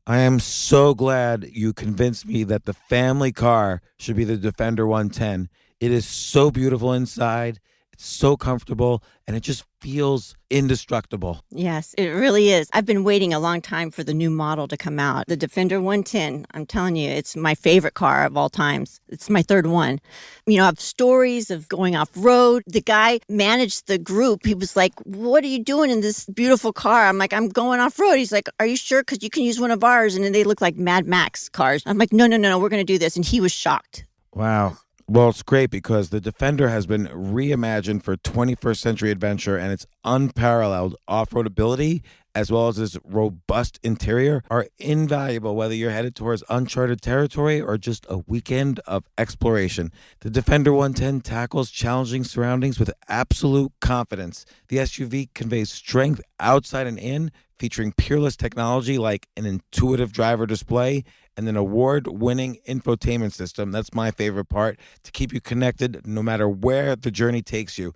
I am so glad you convinced me that the family car should be the Defender 110. It is so beautiful inside. It's so comfortable and it just feels indestructible. Yes, it really is. I've been waiting a long time for the new model to come out. The Defender 110, I'm telling you, it's my favorite car of all times. It's my third one. You know, I have stories of going off road. The guy managed the group. He was like, "What are you doing in this beautiful car?" I'm like, "I'm going off road." He's like, "Are you sure? Because you can use one of ours." And then they look like Mad Max cars. I'm like, no, we're going to do this. And he was shocked. Wow. Well, it's great because the Defender has been reimagined for 21st century adventure, and its unparalleled off-road ability as well as its robust interior are invaluable whether you're headed towards uncharted territory or just a weekend of exploration. The Defender 110 tackles challenging surroundings with absolute confidence. The SUV conveys strength outside and in, featuring peerless technology like an intuitive driver display and an award-winning infotainment system. That's my favorite part, to keep you connected no matter where the journey takes you.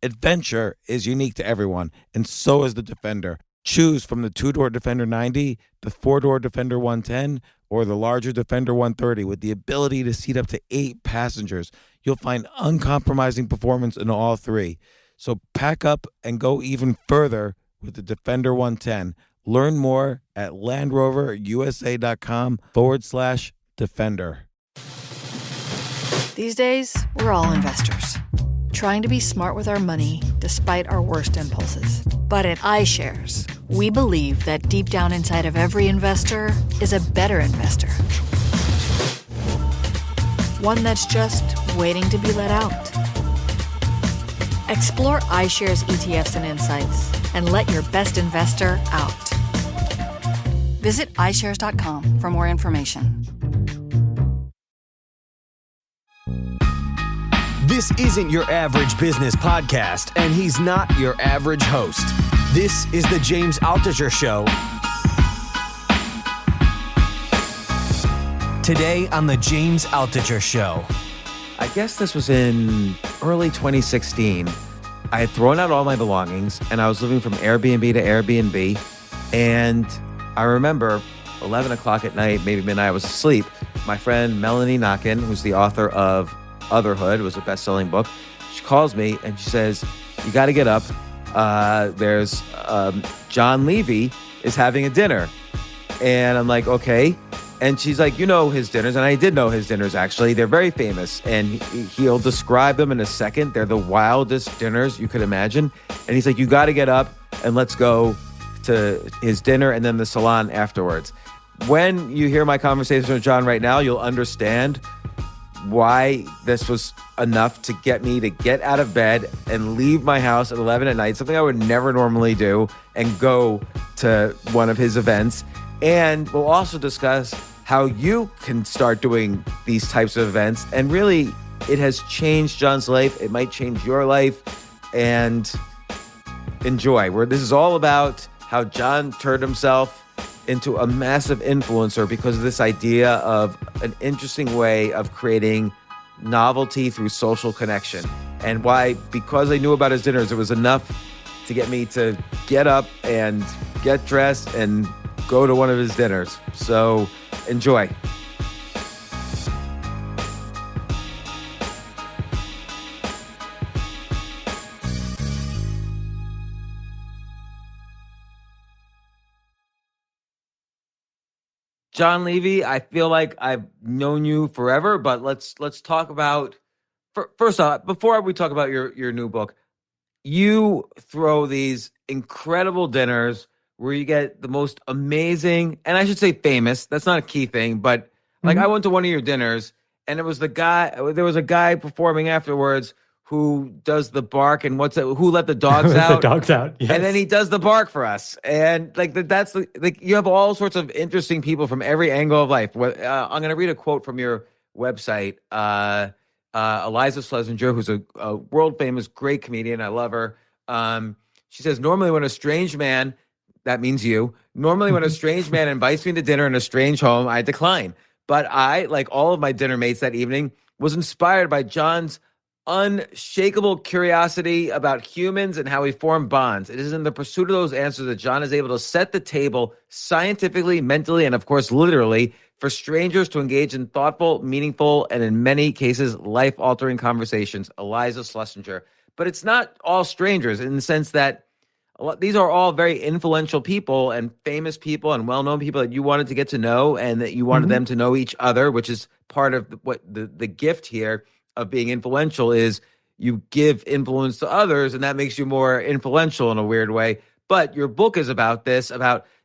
Adventure is unique to everyone, and so is the Defender. Choose from the two-door Defender 90, the four-door Defender 110, or the larger Defender 130 with the ability to seat up to 8 passengers. You'll find uncompromising performance in all three. So pack up and go even further with the Defender 110. Learn more at LandRoverUSA.com/Defender. These days, we're all investors, trying to be smart with our money despite our worst impulses. But at iShares, we believe that deep down inside of every investor is a better investor. One that's just waiting to be let out. Explore iShares ETFs and insights and let your best investor out. Visit iShares.com for more information. This isn't your average business podcast, and he's not your average host. This is the James Altucher Show. Today on the James Altucher Show. I guess this was in early 2016. I had thrown out all my belongings, and I was living from Airbnb to Airbnb. And I remember 11 o'clock at night, maybe midnight, I was asleep. My friend Melanie Knockin, who's the author of Otherhood, was a best-selling book. She calls me and she says, "You got to get up. There's Jon Levy is having a dinner." And I'm like, "Okay." And she's like, "You know his dinners." And I did know his dinners, actually. They're very famous. And he'll describe them in a second. They're the wildest dinners you could imagine. And he's like, "You got to get up and let's go to his dinner and then the salon afterwards." When you hear my conversation with Jon right now, you'll understand why this was enough to get me to get out of bed and leave my house at 11 at night, something I would never normally do, and go to one of his events. And we'll also discuss how you can start doing these types of events. And really, it has changed Jon's life. It might change your life. And enjoy. This is all about how Jon turned himself into a massive influencer because of this idea of an interesting way of creating novelty through social connection. And why, because I knew about his dinners, it was enough to get me to get up and get dressed and go to one of his dinners. So enjoy. Jon Levy, I feel like I've known you forever, but let's talk about, first off, before we talk about your new book, you throw these incredible dinners where you get the most amazing, and I should say famous, that's not a key thing, but like I went to one of your dinners and there was a guy performing afterwards who does the bark and who let the dogs out? The dogs out, yes. And then he does the bark for us. And that's you have all sorts of interesting people from every angle of life. I'm going to read a quote from your website. Eliza Schlesinger, who's a world famous, great comedian. I love her. She says, normally when a strange man, that means you, normally when a strange man invites me to dinner in a strange home, I decline. But I, like all of my dinner mates that evening, was inspired by Jon's unshakable curiosity about humans and how we form bonds. It is in the pursuit of those answers that Jon is able to set the table scientifically, mentally, and of course, literally, for strangers to engage in thoughtful, meaningful, and in many cases, life-altering conversations. Eliza Schlesinger. But it's not all strangers in the sense that these are all very influential people and famous people and well-known people that you wanted to get to know and that you wanted them to know each other, which is part of what the gift here of being influential is. You give influence to others, and that makes you more influential in a weird way. But your book is about this,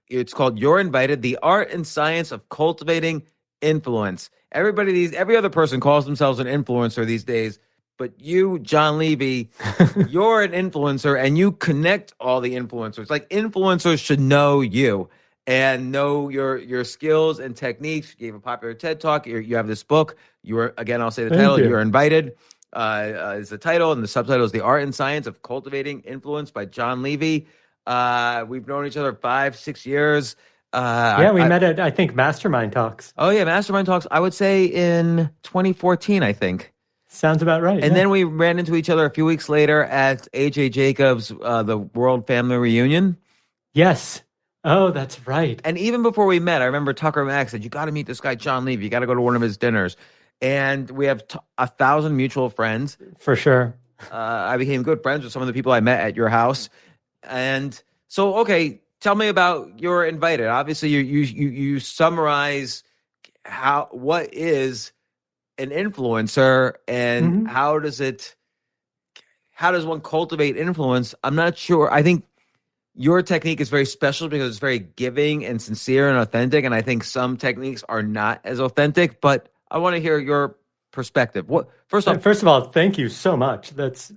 it's called You're Invited, The Art and Science of Cultivating Influence. Every other person calls themselves an influencer these days, but you, Jon Levy, you're an influencer, and you connect all the influencers. Like, influencers should know you and know your skills and techniques. You gave a popular TED Talk. You have this book. Again, I'll say the title. You're Invited is the title, and the subtitle is The Art and Science of Cultivating Influence by Jon Levy. We've known each other 5-6 years. We met at, I think, Mastermind Talks. Oh, yeah, Mastermind Talks. I would say in 2014, I think. Sounds about right. And then we ran into each other a few weeks later at AJ Jacobs' the World Family Reunion. Yes. Oh, that's right. And even before we met, I remember Tucker Max said, you got to meet this guy, Jon Levy. You got to go to one of his dinners. And we have 1,000 mutual friends. For sure. I became good friends with some of the people I met at your house. And so, okay, tell me about You're Invited. Obviously, you summarize what is an influencer and how does one cultivate influence? I'm not sure. I think your technique is very special because it's very giving and sincere and authentic. And I think some techniques are not as authentic, but I want to hear your perspective. First of all, thank you so much. That's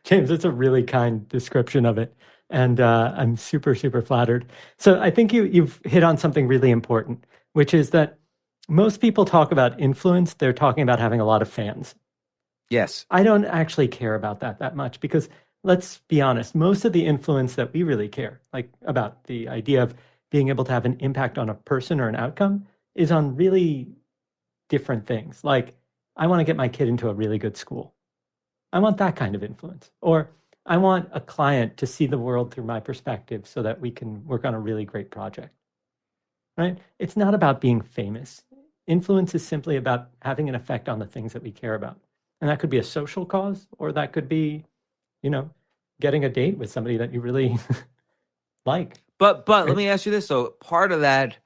James, that's a really kind description of it. And I'm super, super flattered. So I think you've hit on something really important, which is that most people talk about influence. They're talking about having a lot of fans. Yes. I don't actually care about that much because let's be honest, most of the influence that we really care, like about the idea of being able to have an impact on a person or an outcome, is on really different things. Like, I want to get my kid into a really good school. I want that kind of influence. Or I want a client to see the world through my perspective so that we can work on a really great project. Right? It's not about being famous. Influence is simply about having an effect on the things that we care about. And that could be a social cause, or that could be, getting a date with somebody that you really like. But let me ask you this. So part of that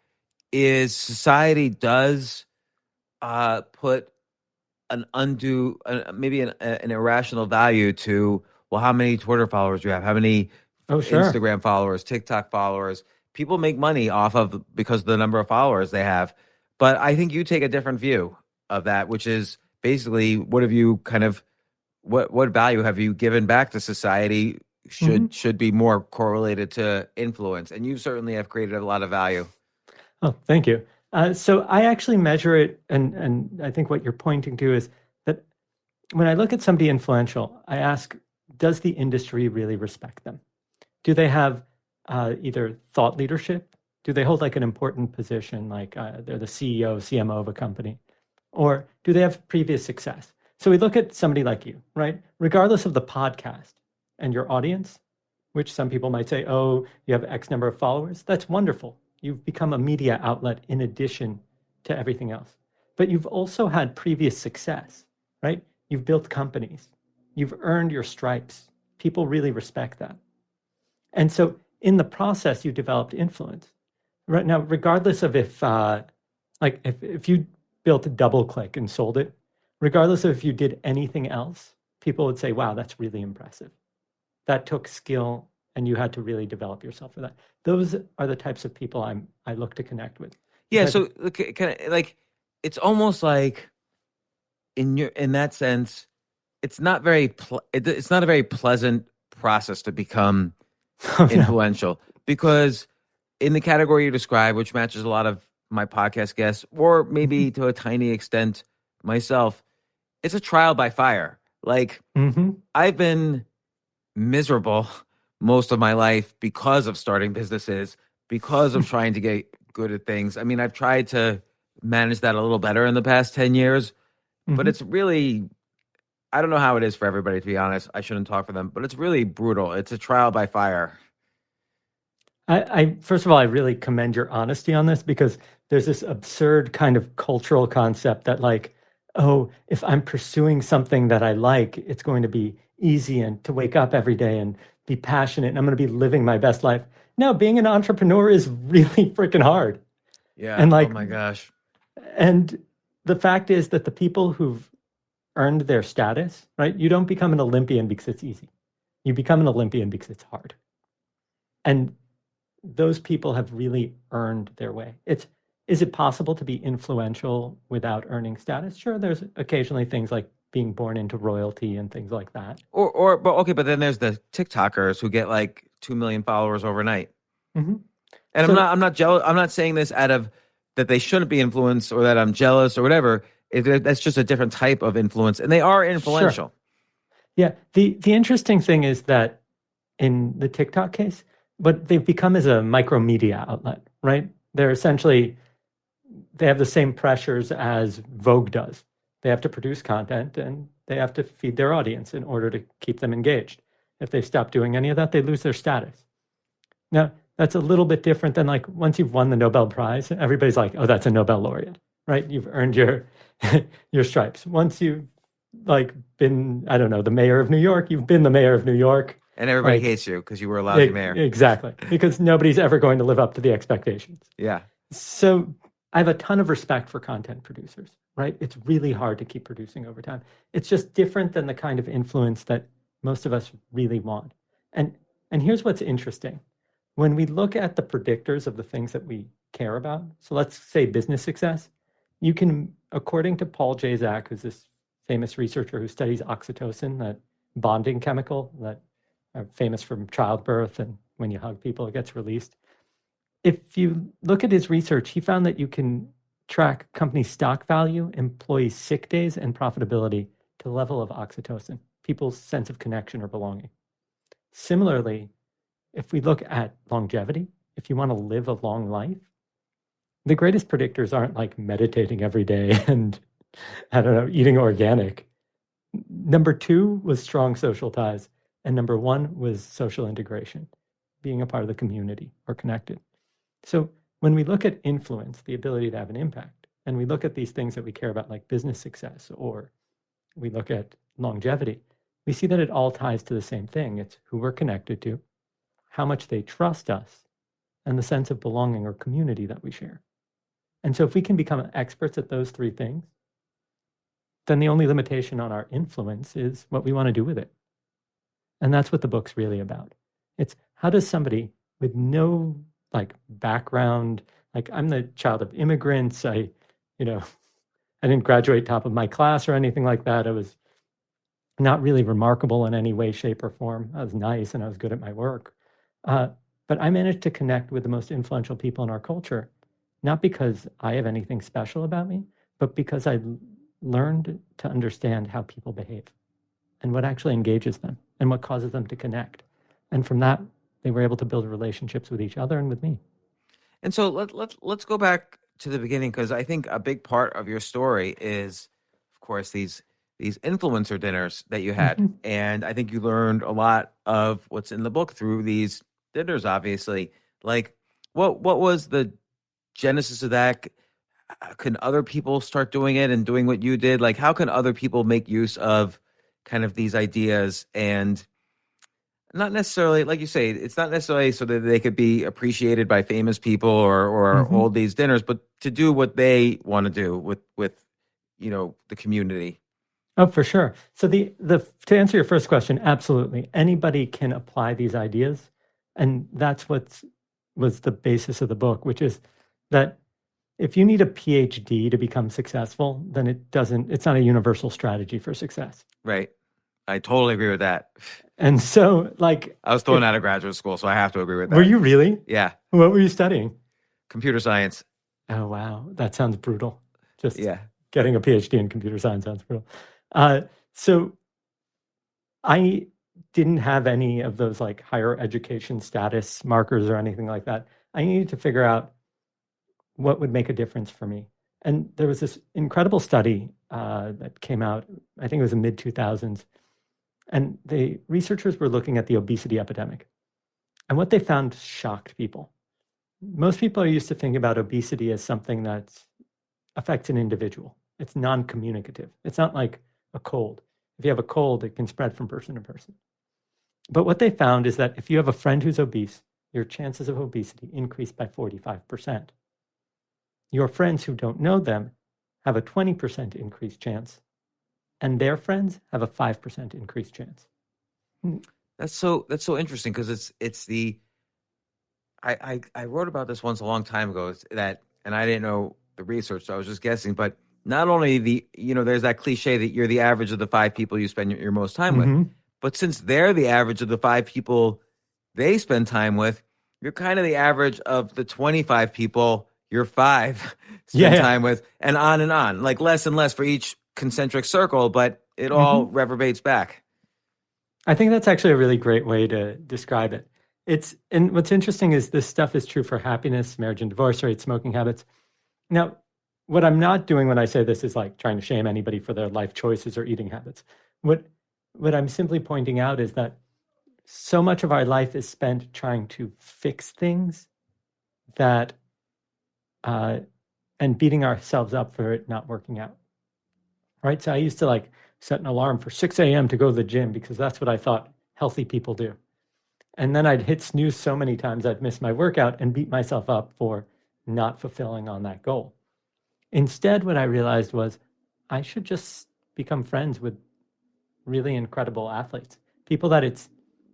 is society does put an undue, maybe an irrational value to, well, how many Twitter followers you have, how many Instagram followers, TikTok followers. People make money because of the number of followers they have. But I think you take a different view of that, which is basically, what value have you given back to society should be more correlated to influence. And you certainly have created a lot of value. Oh, thank you. So I actually measure it, and I think what you're pointing to is that when I look at somebody influential, I ask, does the industry really respect them? Do they have either thought leadership? Do they hold like an important position, like they're the CEO, CMO of a company? Or do they have previous success? So we look at somebody like you, right? Regardless of the podcast and your audience, which some people might say, oh, you have X number of followers. That's wonderful. You've become a media outlet in addition to everything else. But you've also had previous success, right? You've built companies. You've earned your stripes. People really respect that. And so in the process, you developed influence. Right now, regardless of if you built a DoubleClick and sold it, regardless of if you did anything else, people would say, wow, that's really impressive. That took skill, and you had to really develop yourself for that. Those are the types of people I look to connect with. Yeah, so it's almost like in that sense, it's not it's not a very pleasant process to become influential, because in the category you describe, which matches a lot of my podcast guests, or maybe to a tiny extent myself, it's a trial by fire. Like, I've been miserable most of my life because of starting businesses, because of trying to get good at things. I mean, I've tried to manage that a little better in the past 10 years, but it's really I don't know how it is for everybody, to be honest. I shouldn't talk for them, but it's really brutal. It's a trial by fire. I first of all, I really commend your honesty on this, because there's this absurd kind of cultural concept that, like, oh, if I'm pursuing something that I like, it's going to be easy and to wake up every day and be passionate and I'm going to be living my best life. No, being an entrepreneur is really freaking hard. Yeah. And like, oh my gosh. And the fact is that the people who've earned their status, right? You don't become an Olympian because it's easy. You become an Olympian because it's hard. And those people have really earned their way. Is it possible to be influential without earning status? Sure, there's occasionally things like being born into royalty and things like that. But then there's the TikTokers who get like 2 million followers overnight. Mm-hmm. And So- I'm not jealous. I'm not saying this out of that they shouldn't be influenced or that I'm jealous or whatever. That's just a different type of influence, and they are influential. Sure. Yeah. The interesting thing is that in the TikTok case, what they've become is a micromedia outlet, right? They have the same pressures as Vogue does. They have to produce content and they have to feed their audience in order to keep them engaged. If they stop doing any of that, they lose their status. Now, that's a little bit different than like once you've won the Nobel Prize, everybody's like, oh, that's a Nobel laureate, right? You've earned your your stripes. Once you've like been, I don't know, the mayor of New York, you've been the mayor of New York. And everybody hates you because you were a lousy mayor. Exactly. Because nobody's ever going to live up to the expectations. Yeah. So I have a ton of respect for content producers, right? It's really hard to keep producing over time. It's just different than the kind of influence that most of us really want. And here's what's interesting. When we look at the predictors of the things that we care about, so let's say business success, you can, according to Paul J. Zak, who's this famous researcher who studies oxytocin, that bonding chemical that are famous from childbirth, and when you hug people, it gets released. If you look at his research, he found that you can track company stock value, employee sick days, and profitability to the level of oxytocin, people's sense of connection or belonging. Similarly, if we look at longevity, if you want to live a long life, the greatest predictors aren't like meditating every day and, I don't know, eating organic. Number 2 was strong social ties. And number 1 was social integration, being a part of the community or connected. So when we look at influence, the ability to have an impact, and we look at these things that we care about, like business success, or we look at longevity, we see that it all ties to the same thing. It's who we're connected to, how much they trust us, and the sense of belonging or community that we share. And so if we can become experts at those 3 things, then the only limitation on our influence is what we want to do with it. And that's what the book's really about. It's how does somebody with no like background, like I'm the child of immigrants, I didn't graduate top of my class or anything like that. I was not really remarkable in any way, shape, or form. I was nice and I was good at my work. But I managed to connect with the most influential people in our culture, not because I have anything special about me, but because I learned to understand how people behave and what actually engages them and what causes them to connect. And from that, they were able to build relationships with each other and with me. And so let's go back to the beginning, because I think a big part of your story is, of course, these influencer dinners that you had. Mm-hmm. And I think you learned a lot of what's in the book through these dinners, obviously. Like, what was the genesis of that? Can other people start doing it and doing what you did? Like, how can other people make use of kind of these ideas? And not necessarily, like you say, it's not necessarily so that they could be appreciated by famous people or hold these dinners, but to do what they want to do with the community. Oh, for sure. So the to answer your first question, absolutely. Anybody can apply these ideas. And that's what was the basis of the book, which is that if you need a PhD to become successful, then it's not a universal strategy for success. Right. I totally agree with that. And so, like, I was thrown out of graduate school, so I have to agree with that. Were you really? Yeah. What were you studying? Computer science. Oh, wow. That sounds brutal. Just Yeah. Getting a PhD in computer science sounds brutal. So I didn't have any of those like higher education status markers or anything like that. I needed to figure out what would make a difference for me. And there was this incredible study that came out, I think it was in mid-2000s, and the researchers were looking at the obesity epidemic. And what they found shocked people. Most people are used to thinking about obesity as something that affects an individual. It's non-communicative. It's not like a cold. If you have a cold, it can spread from person to person. But what they found is that if you have a friend who's obese, your chances of obesity increase by 45%. Your friends who don't know them have a 20% increased chance, and their friends have a 5% increased chance. That's so interesting because it's the I wrote about this once a long time ago that, and I didn't know the research, so I was just guessing. But not only there's that cliche that you're the average of the 5 people you spend your most time with, but since they're the average of the 5 people they spend time with, you're kind of the average of the 25 people your 5 spend time with, and on, like less and less for each concentric circle, but it all reverberates back. I think that's actually a really great way to describe it. And what's interesting is this stuff is true for happiness, marriage and divorce rates, smoking habits. Now, what I'm not doing when I say this is like trying to shame anybody for their life choices or eating habits. What I'm simply pointing out is that so much of our life is spent trying to fix things that, and beating ourselves up for it not working out. Right? So I used to like set an alarm for 6 a.m. to go to the gym because that's what I thought healthy people do. And then I'd hit snooze so many times I'd miss my workout and beat myself up for not fulfilling on that goal. Instead, what I realized was I should just become friends with really incredible athletes, people that it's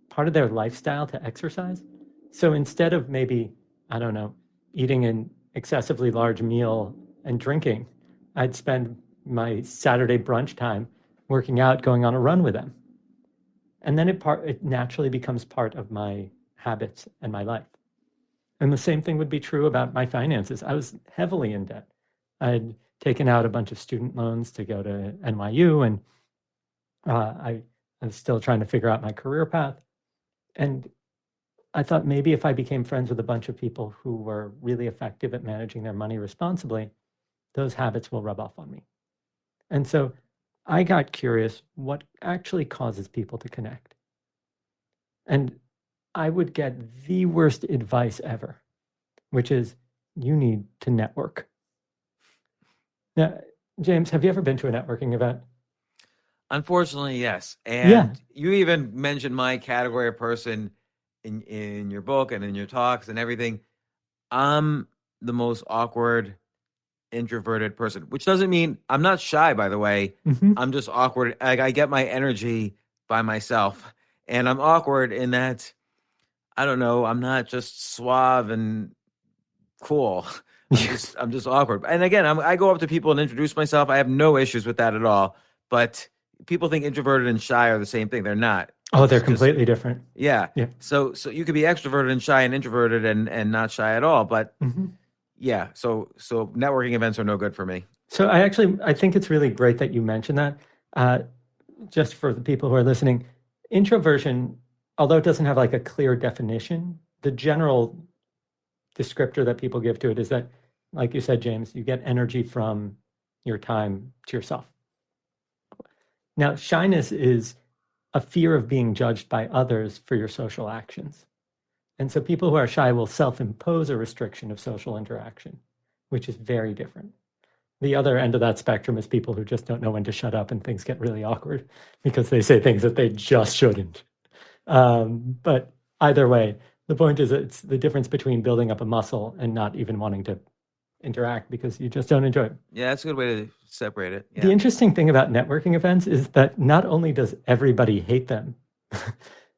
part of their lifestyle to exercise. So instead of maybe, I don't know, eating an excessively large meal and drinking, I'd spend my Saturday brunch time working out, going on a run with them. And then it naturally becomes part of my habits and my life. And the same thing would be true about my finances. I was heavily in debt. I'd taken out a bunch of student loans to go to NYU, and I was still trying to figure out my career path. And I thought maybe if I became friends with a bunch of people who were really effective at managing their money responsibly, those habits will rub off on me. And so I got curious, what actually causes people to connect? And I would get the worst advice ever, which is you need to network. Now, James, have you ever been to a networking event? Unfortunately, yes. And you even mentioned my category of person in your book and in your talks and everything. I'm the most awkward, introverted person, which doesn't mean I'm not shy, by the way. I'm just awkward. I get my energy by myself, and I'm awkward in that, I don't know, I'm not just suave and cool. I'm just awkward. And again, I go up to people and introduce myself. I have no issues with that at all. But people think introverted and shy are the same thing. They're not. Oh, they're completely different. Yeah. So you could be extroverted and shy and introverted and not shy at all. But yeah, so networking events are no good for me. So I think it's really great that you mentioned that. Just for the people who are listening, introversion, although it doesn't have like a clear definition, the general descriptor that people give to it is that, like you said, James, you get energy from your time to yourself. Now, shyness is a fear of being judged by others for your social actions. And so people who are shy will self-impose a restriction of social interaction, which is very different. The other end of that spectrum is people who just don't know when to shut up and things get really awkward because they say things that they just shouldn't. But either way, the point is it's the difference between building up a muscle and not even wanting to interact because you just don't enjoy it. Yeah, that's a good way to separate it. Yeah. The interesting thing about networking events is that not only does everybody hate them,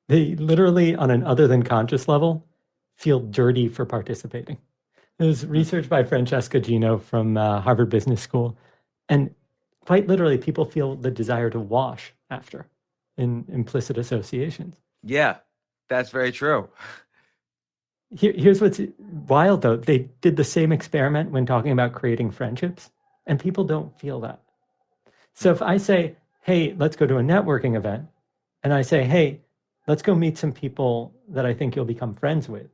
they literally, on an other than conscious level, feel dirty for participating. There's research by Francesca Gino from Harvard Business School, and quite literally, people feel the desire to wash after in implicit associations. Yeah, that's very true. Here's what's wild, though. They did the same experiment when talking about creating friendships, and people don't feel that. So if I say, hey, let's go to a networking event, and I say, hey, let's go meet some people that I think you'll become friends with,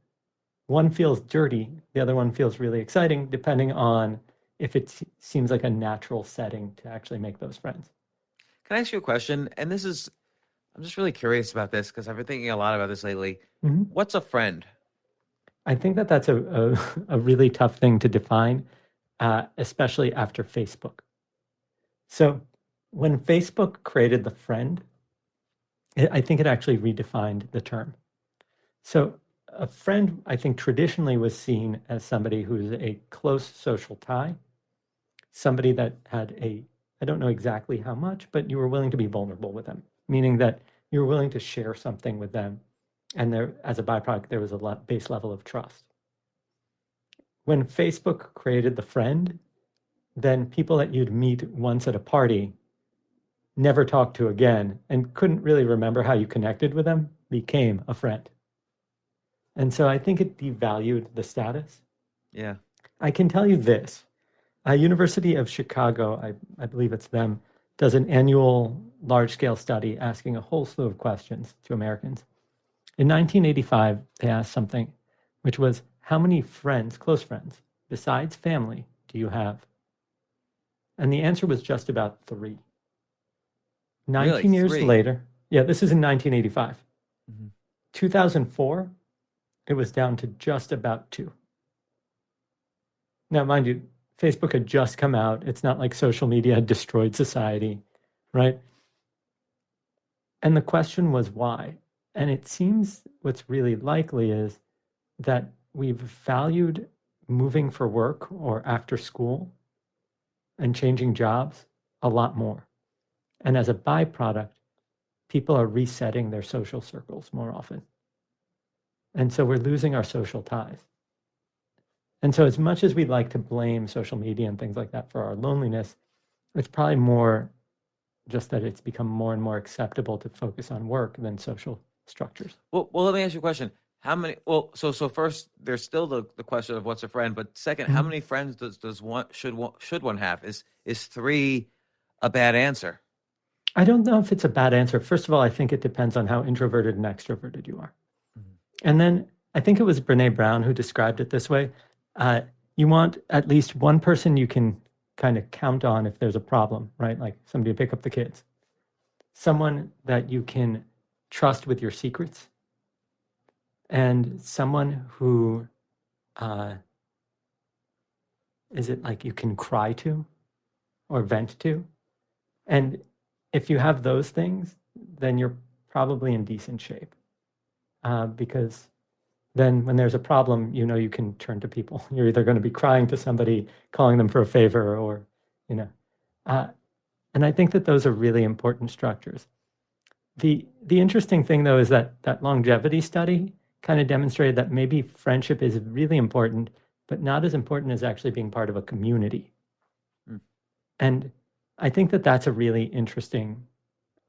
one feels dirty, the other one feels really exciting, depending on if it seems like a natural setting to actually make those friends. Can I ask you a question? And I'm just really curious about this because I've been thinking a lot about this lately. Mhm. What's a friend? I think that that's a really tough thing to define, especially after Facebook. So when Facebook created the friend, I think it actually redefined the term. So a friend, I think, traditionally was seen as somebody who's a close social tie, somebody that had I don't know exactly how much, but you were willing to be vulnerable with them, meaning that you were willing to share something with them. And there, as a byproduct, there was a base level of trust. When Facebook created the friend, then people that you'd meet once at a party, never talked to again, and couldn't really remember how you connected with them, became a friend. And so I think it devalued the status. Yeah. I can tell you this. University of Chicago, I believe it's them, does an annual large-scale study asking a whole slew of questions to Americans. In 1985, they asked something, which was, how many friends, close friends, besides family, do you have? And the answer was just about 3. 19 Really? years 3? later, yeah, this is in 1985. 2004, it was down to just about 2. Now, mind you, Facebook had just come out. It's not like social media had destroyed society, right? And the question was why? And it seems what's really likely is that we've valued moving for work or after school and changing jobs a lot more. And as a byproduct, people are resetting their social circles more often. And so we're losing our social ties. And so as much as we'd like to blame social media and things like that for our loneliness, it's probably more just that it's become more and more acceptable to focus on work than social structures. Well, let me ask you a question. How many? Well, so first, there's still the question of what's a friend, but second, how many friends does one should one have? Is 3 a bad answer? I don't know if it's a bad answer. First of all, I think it depends on how introverted and extroverted you are. And then I think it was Brene Brown who described it this way. You want at least one person you can kind of count on if there's a problem, right? Like somebody to pick up the kids. Someone that you can trust with your secrets. And someone who, is it like you can cry to or vent to? And if you have those things, then you're probably in decent shape. Because then when there's a problem, you know you can turn to people. You're either going to be crying to somebody, calling them for a favor, or, you know. And I think that those are really important structures. The interesting thing, though, is that longevity study kind of demonstrated that maybe friendship is really important, but not as important as actually being part of a community. And I think that that's a really interesting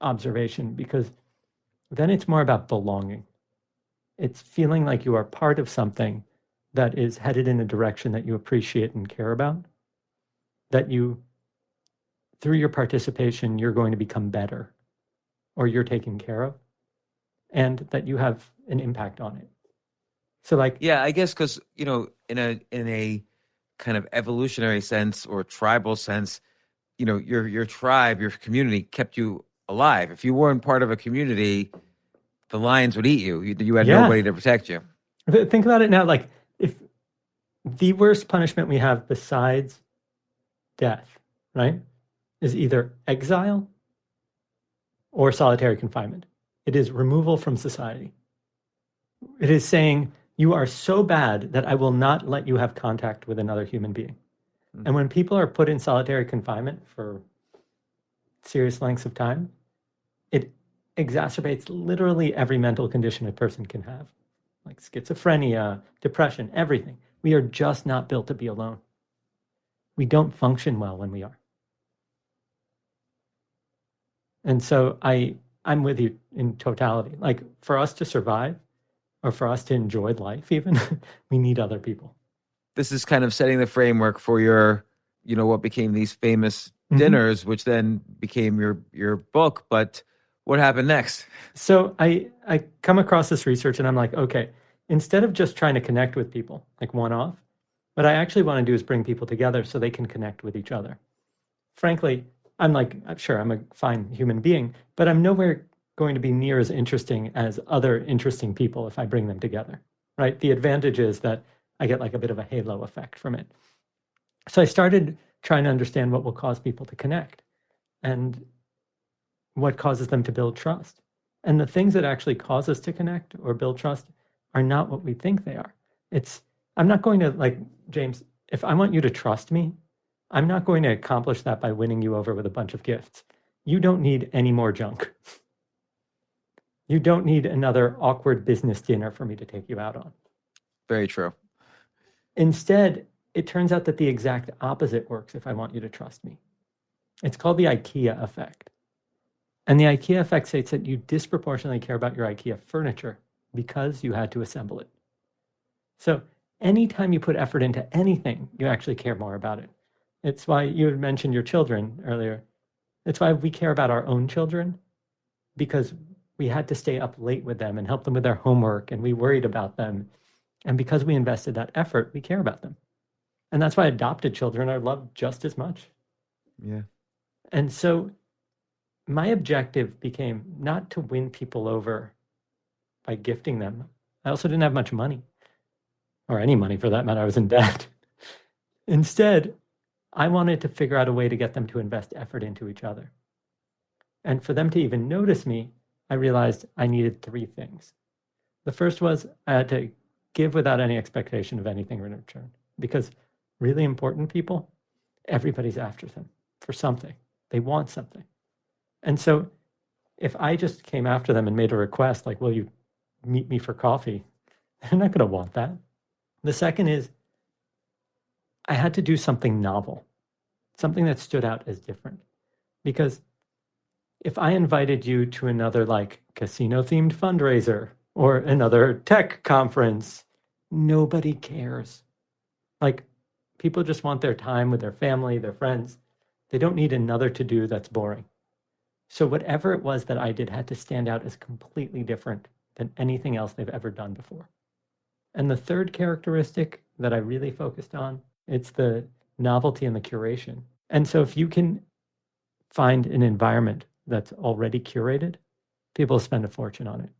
observation, because then it's more about belonging. It's feeling like you are part of something that is headed in a direction that you appreciate and care about, that you, through your participation, you're going to become better, or you're taken care of, and that you have an impact on it. So like, yeah, I guess because, in a kind of evolutionary sense or tribal sense, your tribe, your community kept you alive. If you weren't part of a community, the lions would eat you. You had nobody to protect you. Think about it now. Like, if the worst punishment we have besides death, right, is either exile or solitary confinement. It is removal from society. It is saying, you are so bad that I will not let you have contact with another human being. And when people are put in solitary confinement for serious lengths of time, it exacerbates literally every mental condition a person can have, like schizophrenia, depression, everything. We are just not built to be alone. We don't function well when we are. And so I'm with you in totality. Like, for us to survive, or for us to enjoy life even, we need other people. This is kind of setting the framework for your, what became these famous dinners, which then became your book. But what happened next? So I come across this research and I'm like, okay, instead of just trying to connect with people, like one-off, What I actually want to do is bring people together so they can connect with each other. Frankly, sure, I'm a fine human being, but I'm nowhere going to be near as interesting as other interesting people if I bring them together, right? The advantage is that I get like a bit of a halo effect from it. So I started trying to understand what will cause people to connect and what causes them to build trust. And the things that actually cause us to connect or build trust are not what we think they are. I'm not going to, like, James, if I want you to trust me, I'm not going to accomplish that by winning you over with a bunch of gifts. You don't need any more junk. You don't need another awkward business dinner for me to take you out on. Very true. Instead, it turns out that the exact opposite works if I want you to trust me. It's called the IKEA effect. And the IKEA effect states that you disproportionately care about your IKEA furniture because you had to assemble it. So anytime you put effort into anything, you actually care more about it. It's why you had mentioned your children earlier. It's why we care about our own children, because we had to stay up late with them and help them with their homework, and we worried about them. And because we invested that effort, we care about them. And that's why adopted children are loved just as much. Yeah. And so my objective became not to win people over by gifting them. I also didn't have much money, or any money for that matter. I was in debt. Instead, I wanted to figure out a way to get them to invest effort into each other. And for them to even notice me, I realized I needed three things. The first was I had to give without any expectation of anything in return, because really important people, everybody's after them for something. They want something. And so if I just came after them and made a request like, will you meet me for coffee? They're not going to want that. The second is I had to do something novel, something that stood out as different. Because if I invited you to another like casino-themed fundraiser or another tech conference, nobody cares. Like, people just want their time with their family, their friends. They don't need another to-do that's boring. So whatever it was that I did had to stand out as completely different than anything else they've ever done before. And the third characteristic that I really focused on, it's the novelty and the curation. And so if you can find an environment that's already curated, people spend a fortune on it,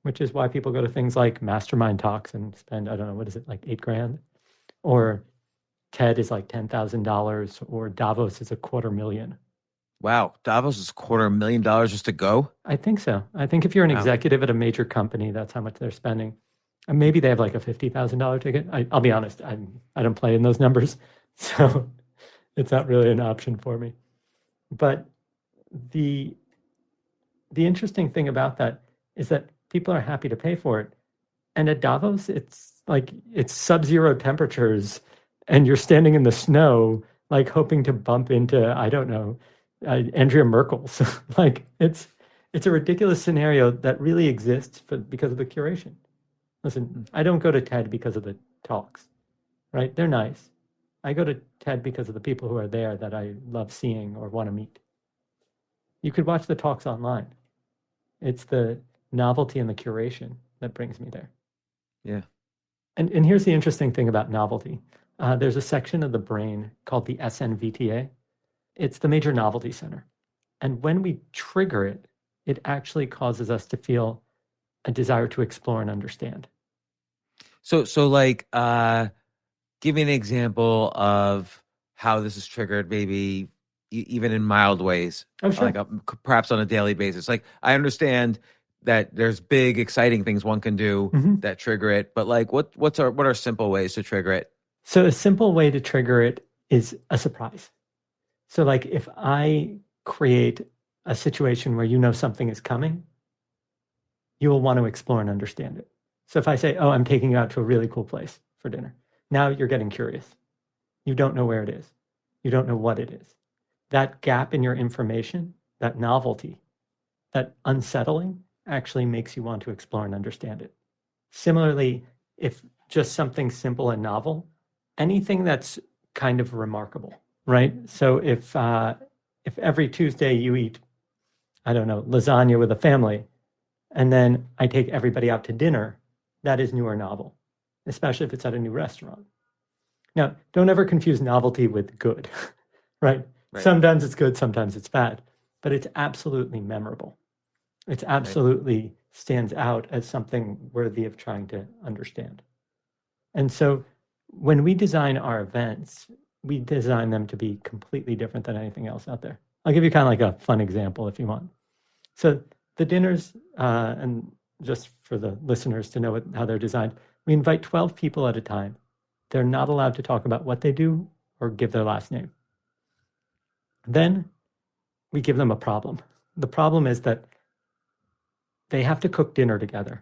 which is why people go to things like mastermind talks and spend, I don't know, what is it, like $8,000? Or TED is like $10,000, or Davos is $250,000. Wow. Davos is $250,000 just to go? I think so. I think if you're an executive at a major company, that's how much they're spending. And maybe they have like a $50,000 ticket. I'll be honest, I don't play in those numbers, so it's not really an option for me. But the interesting thing about that is that people are happy to pay for it. And at Davos, it's sub-zero temperatures, and you're standing in the snow, like hoping to bump into, I don't know, Andrea Merkel's. Like, it's a ridiculous scenario that really exists because of the curation. Listen, I don't go to TED because of the talks, right? They're nice. I go to TED because of the people who are there that I love seeing or want to meet. You could watch the talks online. It's the novelty and the curation that brings me there. Yeah. And here's the interesting thing about novelty. There's a section of the brain called the SNVTA. It's the major novelty center. And when we trigger it, it actually causes us to feel a desire to explore and understand. So like, give me an example of how this is triggered, maybe even in mild ways. Oh, sure. Like perhaps on a daily basis. Like, I understand that there's big, exciting things one can do that trigger it, but like, what are simple ways to trigger it? So a simple way to trigger it is a surprise. So like, if I create a situation where you know something is coming, you will want to explore and understand it. So if I say, oh, I'm taking you out to a really cool place for dinner, now you're getting curious. You don't know where it is. You don't know what it is. That gap in your information, that novelty, that unsettling actually makes you want to explore and understand it. Similarly, if just something simple and novel, anything that's kind of remarkable, right? So if every Tuesday you eat, I don't know, lasagna with a family, and then I take everybody out to dinner, that is new or novel, especially if it's at a new restaurant. Now, don't ever confuse novelty with good, right? Right. Sometimes it's good, sometimes it's bad, but it's absolutely memorable. It's absolutely stands out as something worthy of trying to understand. And so when we design our events, we design them to be completely different than anything else out there. I'll give you kind of like a fun example if you want. So the dinners, and just for the listeners to know how they're designed, we invite 12 people at a time. They're not allowed to talk about what they do or give their last name. Then we give them a problem. The problem is that they have to cook dinner together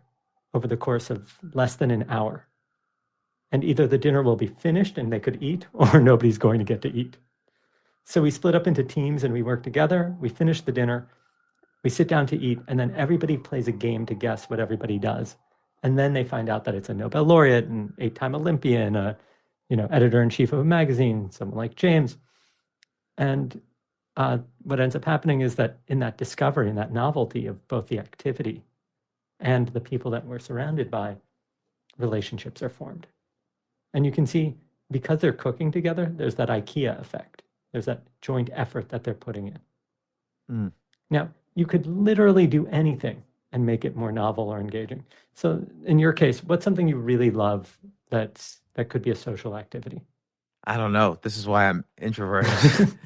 over the course of less than an hour. And either the dinner will be finished and they could eat, or nobody's going to get to eat. So we split up into teams and we work together. We finish the dinner. We sit down to eat, and then everybody plays a game to guess what everybody does. And then they find out that it's a Nobel laureate, an 8-time Olympian, a editor-in-chief of a magazine, someone like James. And what ends up happening is that in that discovery, in that novelty of both the activity and the people that we're surrounded by, relationships are formed. And you can see, because they're cooking together, there's that IKEA effect. There's that joint effort that they're putting in. Mm. Now, you could literally do anything and make it more novel or engaging. So in your case, what's something you really love that could be a social activity? I don't know. This is why I'm introverted.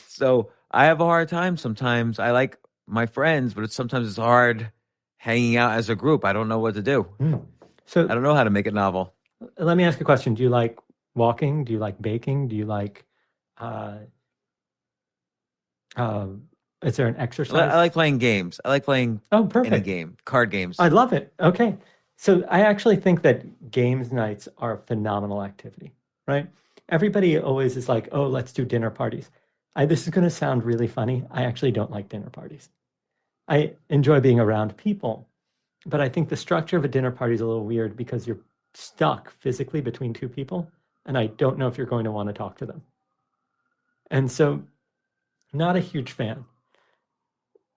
So I have a hard time sometimes. I like my friends, but sometimes it's hard hanging out as a group. I don't know what to do. So I don't know how to make it novel. Let me ask a question. Do you like walking? Do you like baking? Do you like, is there an exercise? I like playing games. I like playing any game, card games. I love it. Okay. So I actually think that games nights are a phenomenal activity, right? Everybody always is like, oh, let's do dinner parties. This is going to sound really funny. I actually don't like dinner parties. I enjoy being around people, but I think the structure of a dinner party is a little weird because you're stuck physically between two people, and I don't know if you're going to want to talk to them. And so, not a huge fan.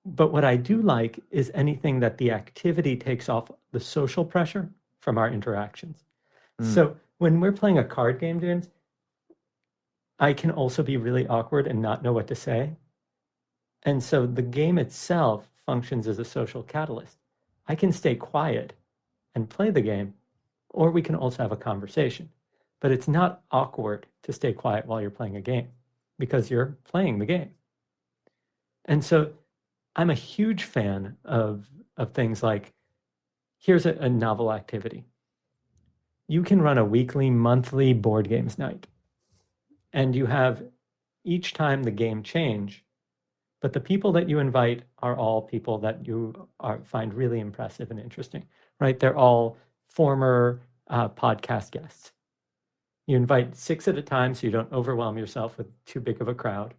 But what I do like is anything that the activity takes off the social pressure from our interactions. So when we're playing a card game, James, I can also be really awkward and not know what to say. And so the game itself functions as a social catalyst. I can stay quiet and play the game, or we can also have a conversation. But it's not awkward to stay quiet while you're playing a game because you're playing the game. And so I'm a huge fan of things like, here's a novel activity. You can run a weekly, monthly board games night. And you have each time the game change, but the people that you invite are all people that you find really impressive and interesting, right? They're all former podcast guests. You invite 6 at a time so you don't overwhelm yourself with too big of a crowd.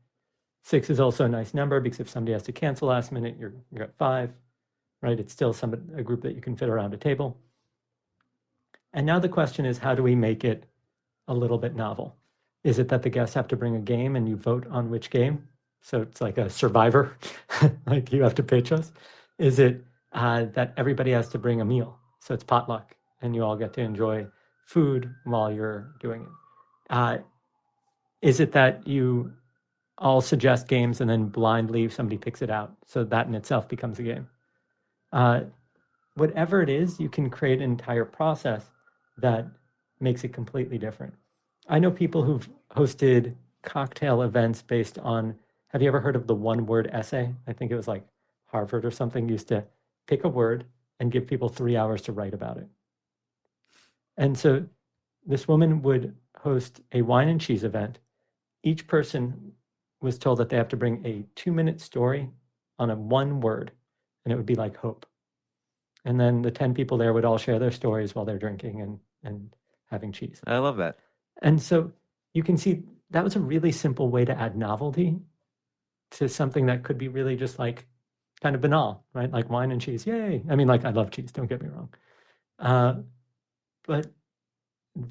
6 is also a nice number because if somebody has to cancel last minute, you're at 5, right? It's still a group that you can fit around a table. And now the question is, how do we make it a little bit novel? Is it that the guests have to bring a game and you vote on which game? So it's like a Survivor, like you have to pitch us. Is it that everybody has to bring a meal? So it's potluck and you all get to enjoy food while you're doing it. Is it that you all suggest games and then blindly somebody picks it out? So that in itself becomes a game. Whatever it is, you can create an entire process that makes it completely different. I know people who've hosted cocktail events based on, have you ever heard of the one-word essay? I think it was like Harvard or something used to pick a word and give people 3 hours to write about it. And so this woman would host a wine and cheese event. Each person was told that they have to bring a 2-minute story on a one word, and it would be like hope. And then the 10 people there would all share their stories while they're drinking and having cheese. I love that. And so you can see that was a really simple way to add novelty to something that could be really just like kind of banal, right? Like wine and cheese, yay. I mean, like I love cheese, don't get me wrong. But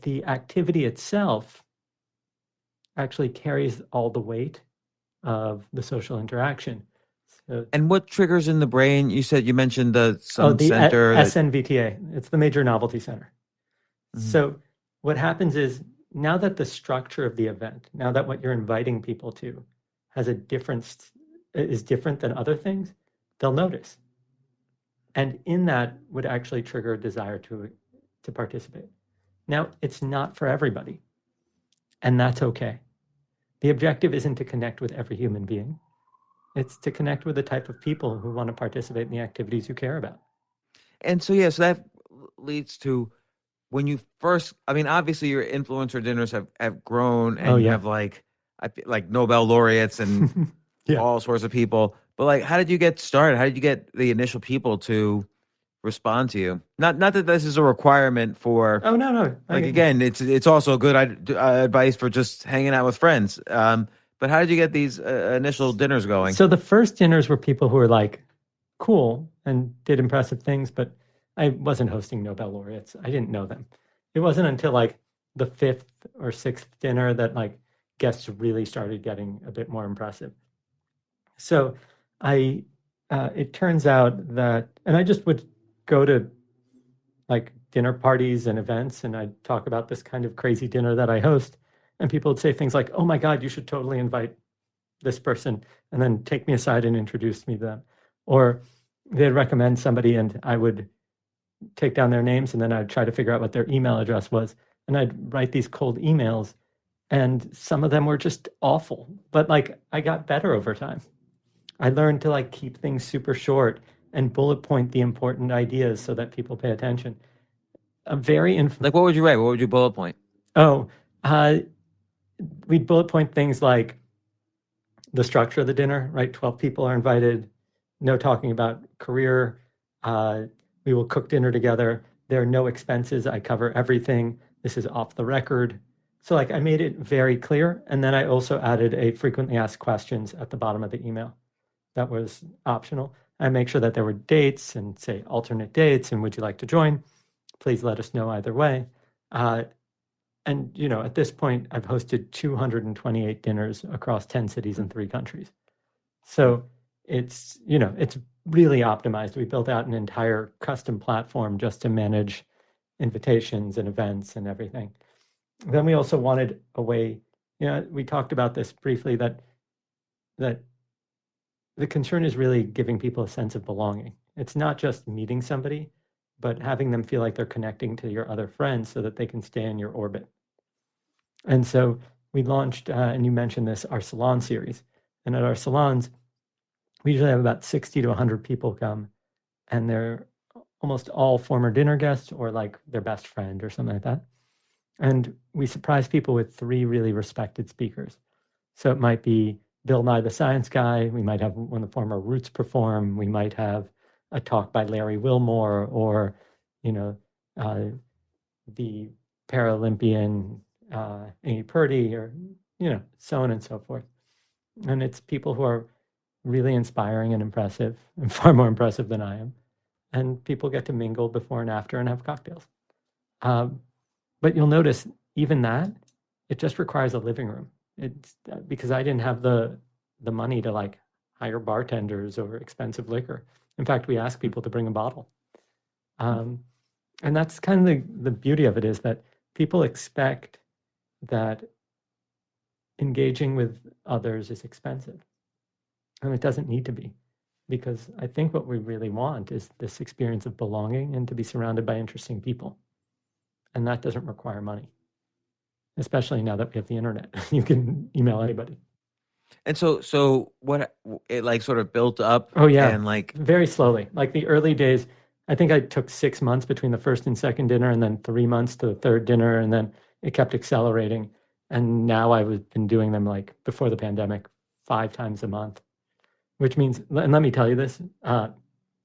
the activity itself actually carries all the weight of the social interaction. So, and what triggers in the brain? You mentioned the center. SNVTA. It's the Major Novelty Center. Mm-hmm. So what happens is now that the structure of the event, now that what you're inviting people to has a difference, is different than other things, they'll notice. And in that would actually trigger a desire to participate. Now, it's not for everybody, and that's okay. The objective isn't to connect with every human being. It's to connect with the type of people who want to participate in the activities you care about. And so, yeah, so that leads to when you first, I mean, obviously your influencer dinners have grown, and you have like Nobel laureates and all sorts of people. But like, how did you get started? How did you get the initial people to respond to you? Not that this is a requirement for. Oh, no. Like, again, it's also good advice for just hanging out with friends. But how did you get these initial dinners going? So the first dinners were people who were like cool and did impressive things, but I wasn't hosting Nobel laureates. I didn't know them. It wasn't until like the 5th or 6th dinner that like guests really started getting a bit more impressive. So it turns out that, and I just would go to like dinner parties and events, and I'd talk about this kind of crazy dinner that I host, and people would say things like, "Oh my God, you should totally invite this person," and then take me aside and introduce me to them. Or they'd recommend somebody, and I would take down their names, and then I'd try to figure out what their email address was, and I'd write these cold emails, and some of them were just awful, but like I got better over time. I learned to like keep things super short and bullet point the important ideas so that people pay attention. Like, what would you write? What would you bullet point? We'd bullet point things like the structure of the dinner, right? 12 people are invited, no talking about career. We will cook dinner together. There are no expenses. I cover everything. This is off the record. So like I made it very clear. And then I also added a frequently asked questions at the bottom of the email. That was optional. I make sure that there were dates and say alternate dates and would you like to join? Please let us know either way. And you know, at this point, I've hosted 228 dinners across 10 cities in 3 countries. So it's, you know, it's really optimized. We built out an entire custom platform just to manage invitations and events and everything. Then we also wanted a way, you know, we talked about this briefly, that the concern is really giving people a sense of belonging. It's not just meeting somebody, but having them feel like they're connecting to your other friends so that they can stay in your orbit. And so we launched, and you mentioned this, our salon series. And at our salons, we usually have about 60 to 100 people come, and they're almost all former dinner guests or like their best friend or something like that. And we surprise people with 3 really respected speakers. So it might be Bill Nye the Science Guy. We might have one of the former Roots perform. We might have a talk by Larry Wilmore, or, you know, the Paralympian Amy Purdy, or, you know, so on and so forth. And it's people who are really inspiring and impressive, and far more impressive than I am. And people get to mingle before and after and have cocktails. But you'll notice even that, it just requires a living room. It's because I didn't have the money to like hire bartenders or expensive liquor. In fact, we ask people to bring a bottle. And that's kind of the beauty of it, is that people expect that engaging with others is expensive. And it doesn't need to be, because I think what we really want is this experience of belonging and to be surrounded by interesting people. And that doesn't require money, especially now that we have the internet. You can email anybody. And so what it like sort of built up? Oh yeah, and like very slowly. Like the early days, I think I took 6 months between the first and second dinner, and then 3 months to the third dinner, and then it kept accelerating. And now I've been doing them, like before the pandemic, 5 times a month, which means, and let me tell you this,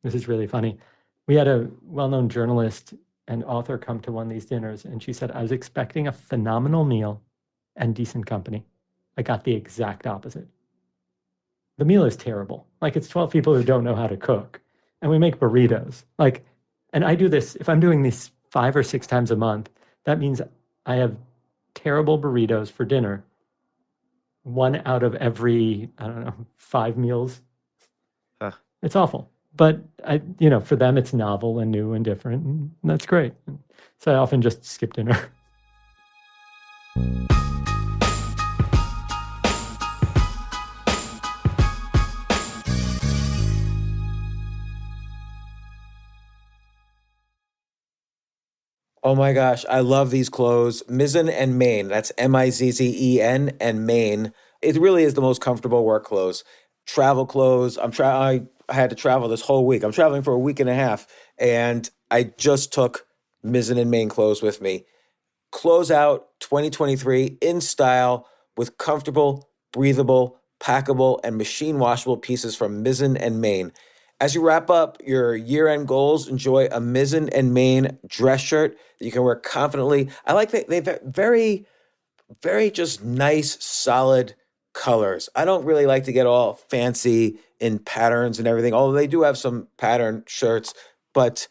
this is really funny. We had a well-known journalist and author come to one of these dinners, and she said, I was expecting a phenomenal meal and decent company. I got the exact opposite. The meal is terrible. Like, it's 12 people who don't know how to cook, and we make burritos. Like, and I do this, if I'm doing this 5 or 6 times a month, that means I have terrible burritos for dinner 1 out of every, I don't know, 5 meals. It's awful. But you know, for them, it's novel and new and different, and that's great. So I often just skip dinner. Oh my gosh, I love these clothes. Mizzen and Main. That's Mizzen and Main. It really is the most comfortable work clothes. Travel clothes. I had to travel this whole week. I'm traveling for a week and a half, and I just took Mizzen and Main clothes with me. Close out 2023 in style with comfortable, breathable, packable, and machine washable pieces from Mizzen and Main. As you wrap up your year-end goals, enjoy a Mizzen and Main dress shirt that you can wear confidently. I like that they've very, very just nice, solid colors. I don't really like to get all fancy in patterns and everything, although they do have some pattern shirts, but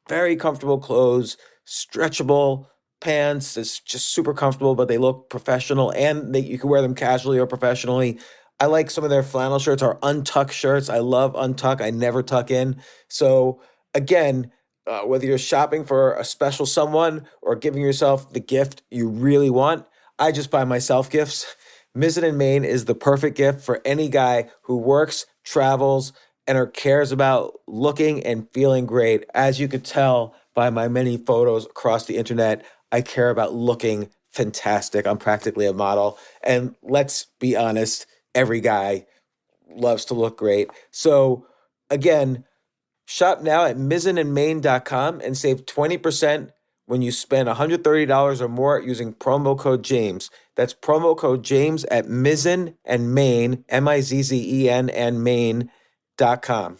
very comfortable clothes, stretchable pants. It's just super comfortable, but they look professional and you can wear them casually or professionally. I like some of their flannel shirts or untuck shirts. I love untuck. I never tuck in. So again, whether you're shopping for a special someone or giving yourself the gift you really want, I just buy myself gifts. Mizzen and Main is the perfect gift for any guy who works, travels, and or cares about looking and feeling great. As you could tell by my many photos across the internet, I care about looking fantastic. I'm practically a model. And let's be honest, every guy loves to look great. So again, shop now at mizzenandmain.com and save 20% when you spend $130 or more using promo code James. That's promo code James at Mizzen and Main, Mizzen and Main.com.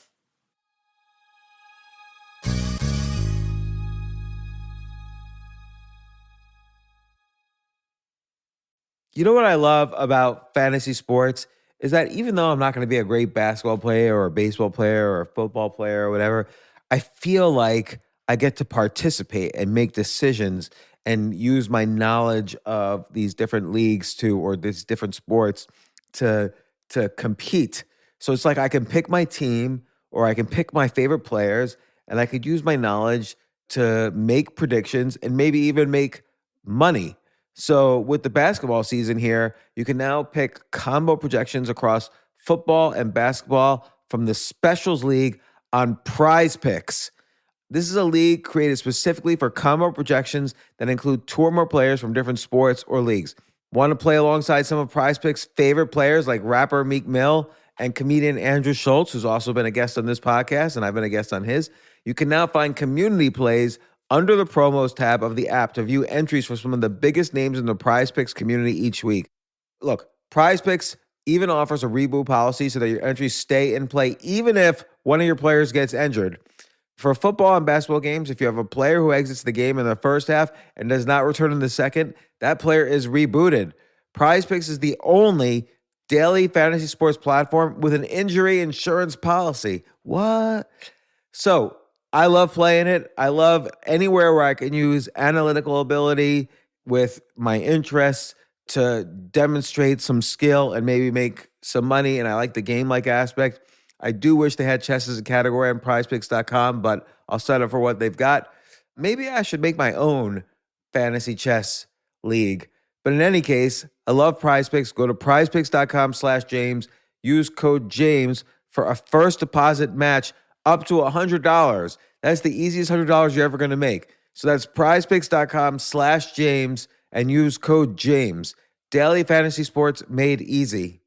You know what I love about fantasy sports is that even though I'm not going to be a great basketball player or a baseball player or a football player or whatever, I feel like I get to participate and make decisions and use my knowledge of these different leagues to or these different sports to compete. So it's like I can pick my team or I can pick my favorite players and I could use my knowledge to make predictions and maybe even make money. So with the basketball season here, you can now pick combo projections across football and basketball from the Specials League on Prize Picks. This is a league created specifically for combo projections that include two or more players from different sports or leagues. Want to play alongside some of Prize Picks' favorite players like rapper Meek Mill and comedian Andrew Schultz, who's also been a guest on this podcast, and I've been a guest on his? You can now find community plays under the promos tab of the app to view entries for some of the biggest names in the Prize Picks community each week. Look, Prize Picks even offers a reboot policy so that your entries stay in play even if one of your players gets injured. For football and basketball games, if you have a player who exits the game in the first half and does not return in the second, that player is rebooted. Prize Picks is the only daily fantasy sports platform with an injury insurance policy. What? So I love playing it. I love anywhere where I can use analytical ability with my interests to demonstrate some skill and maybe make some money. And I like the game-like aspect. I do wish they had chess as a category on prizepicks.com, but I'll settle for what they've got. Maybe I should make my own fantasy chess league. But in any case, I love Prize Picks. Go to prizepicks.com/James. Use code James for a first deposit match up to $100. That's the easiest $100 you're ever going to make. So that's prizepicks.com/James and use code James. Daily fantasy sports made easy.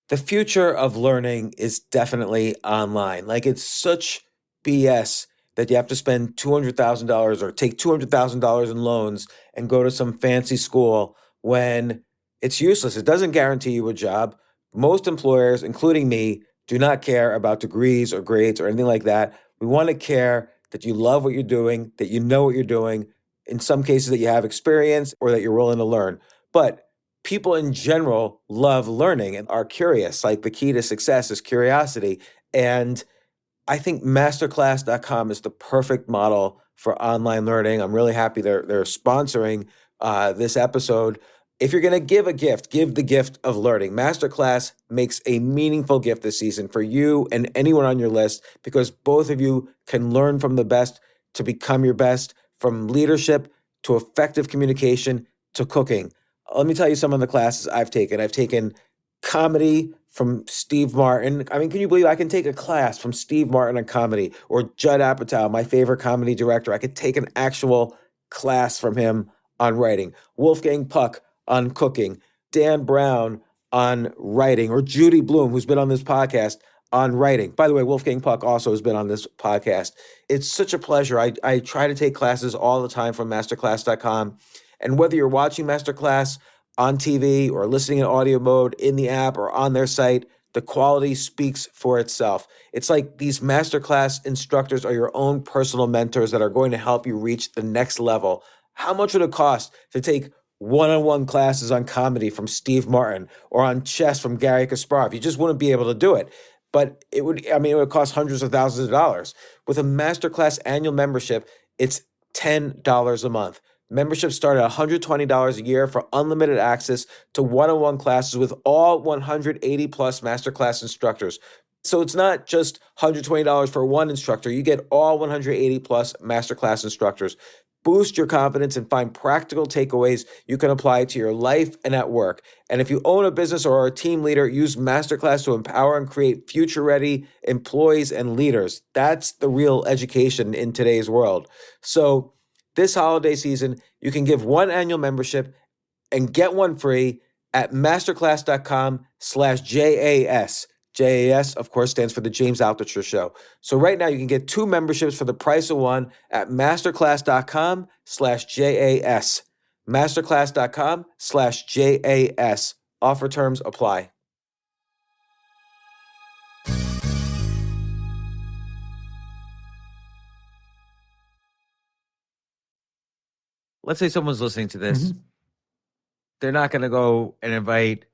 The future of learning is definitely online. Like it's such BS that you have to spend $200,000 or take $200,000 in loans and go to some fancy school when it's useless. It doesn't guarantee you a job. Most employers, including me, do not care about degrees or grades or anything like that. We want to care that you love what you're doing, that you know what you're doing, in some cases that you have experience or that you're willing to learn. But people in general love learning and are curious. Like the key to success is curiosity. And I think masterclass.com is the perfect model for online learning. I'm really happy they're sponsoring this episode. If you're going to give a gift, give the gift of learning. Masterclass makes a meaningful gift this season for you and anyone on your list because both of you can learn from the best to become your best, from leadership to effective communication to cooking. Let me tell you some of the classes I've taken. I've taken comedy from Steve Martin. I mean, can you believe I can take a class from Steve Martin on comedy, or Judd Apatow, my favorite comedy director? I could take an actual class from him on writing. Wolfgang Puck on cooking, Dan Brown on writing, or Judy Bloom, who's been on this podcast, on writing. By the way, Wolfgang Puck also has been on this podcast. It's such a pleasure. I try to take classes all the time from masterclass.com. And whether you're watching Masterclass on TV or listening in audio mode in the app or on their site, the quality speaks for itself. It's like these Masterclass instructors are your own personal mentors that are going to help you reach the next level. How much would it cost to take one-on-one classes on comedy from Steve Martin or on chess from Gary Kasparov? You just wouldn't be able to do it. But it would cost hundreds of thousands of dollars. With a Masterclass annual membership, it's $10 a month. Memberships start at $120 a year for unlimited access to one-on-one classes with all 180 plus Masterclass instructors. So it's not just $120 for one instructor. You get all 180 plus Masterclass instructors. Boost your confidence and find practical takeaways you can apply to your life and at work. And if you own a business or are a team leader, use Masterclass to empower and create future-ready employees and leaders. That's the real education in today's world. So this holiday season, you can give one annual membership and get one free at masterclass.com/JAS. JAS, of course, stands for the James Altucher Show. So right now you can get 2 memberships for the price of one at masterclass.com/JAS. Masterclass.com/JAS. Offer terms apply. Let's say someone's listening to this. They're not going to go and invite,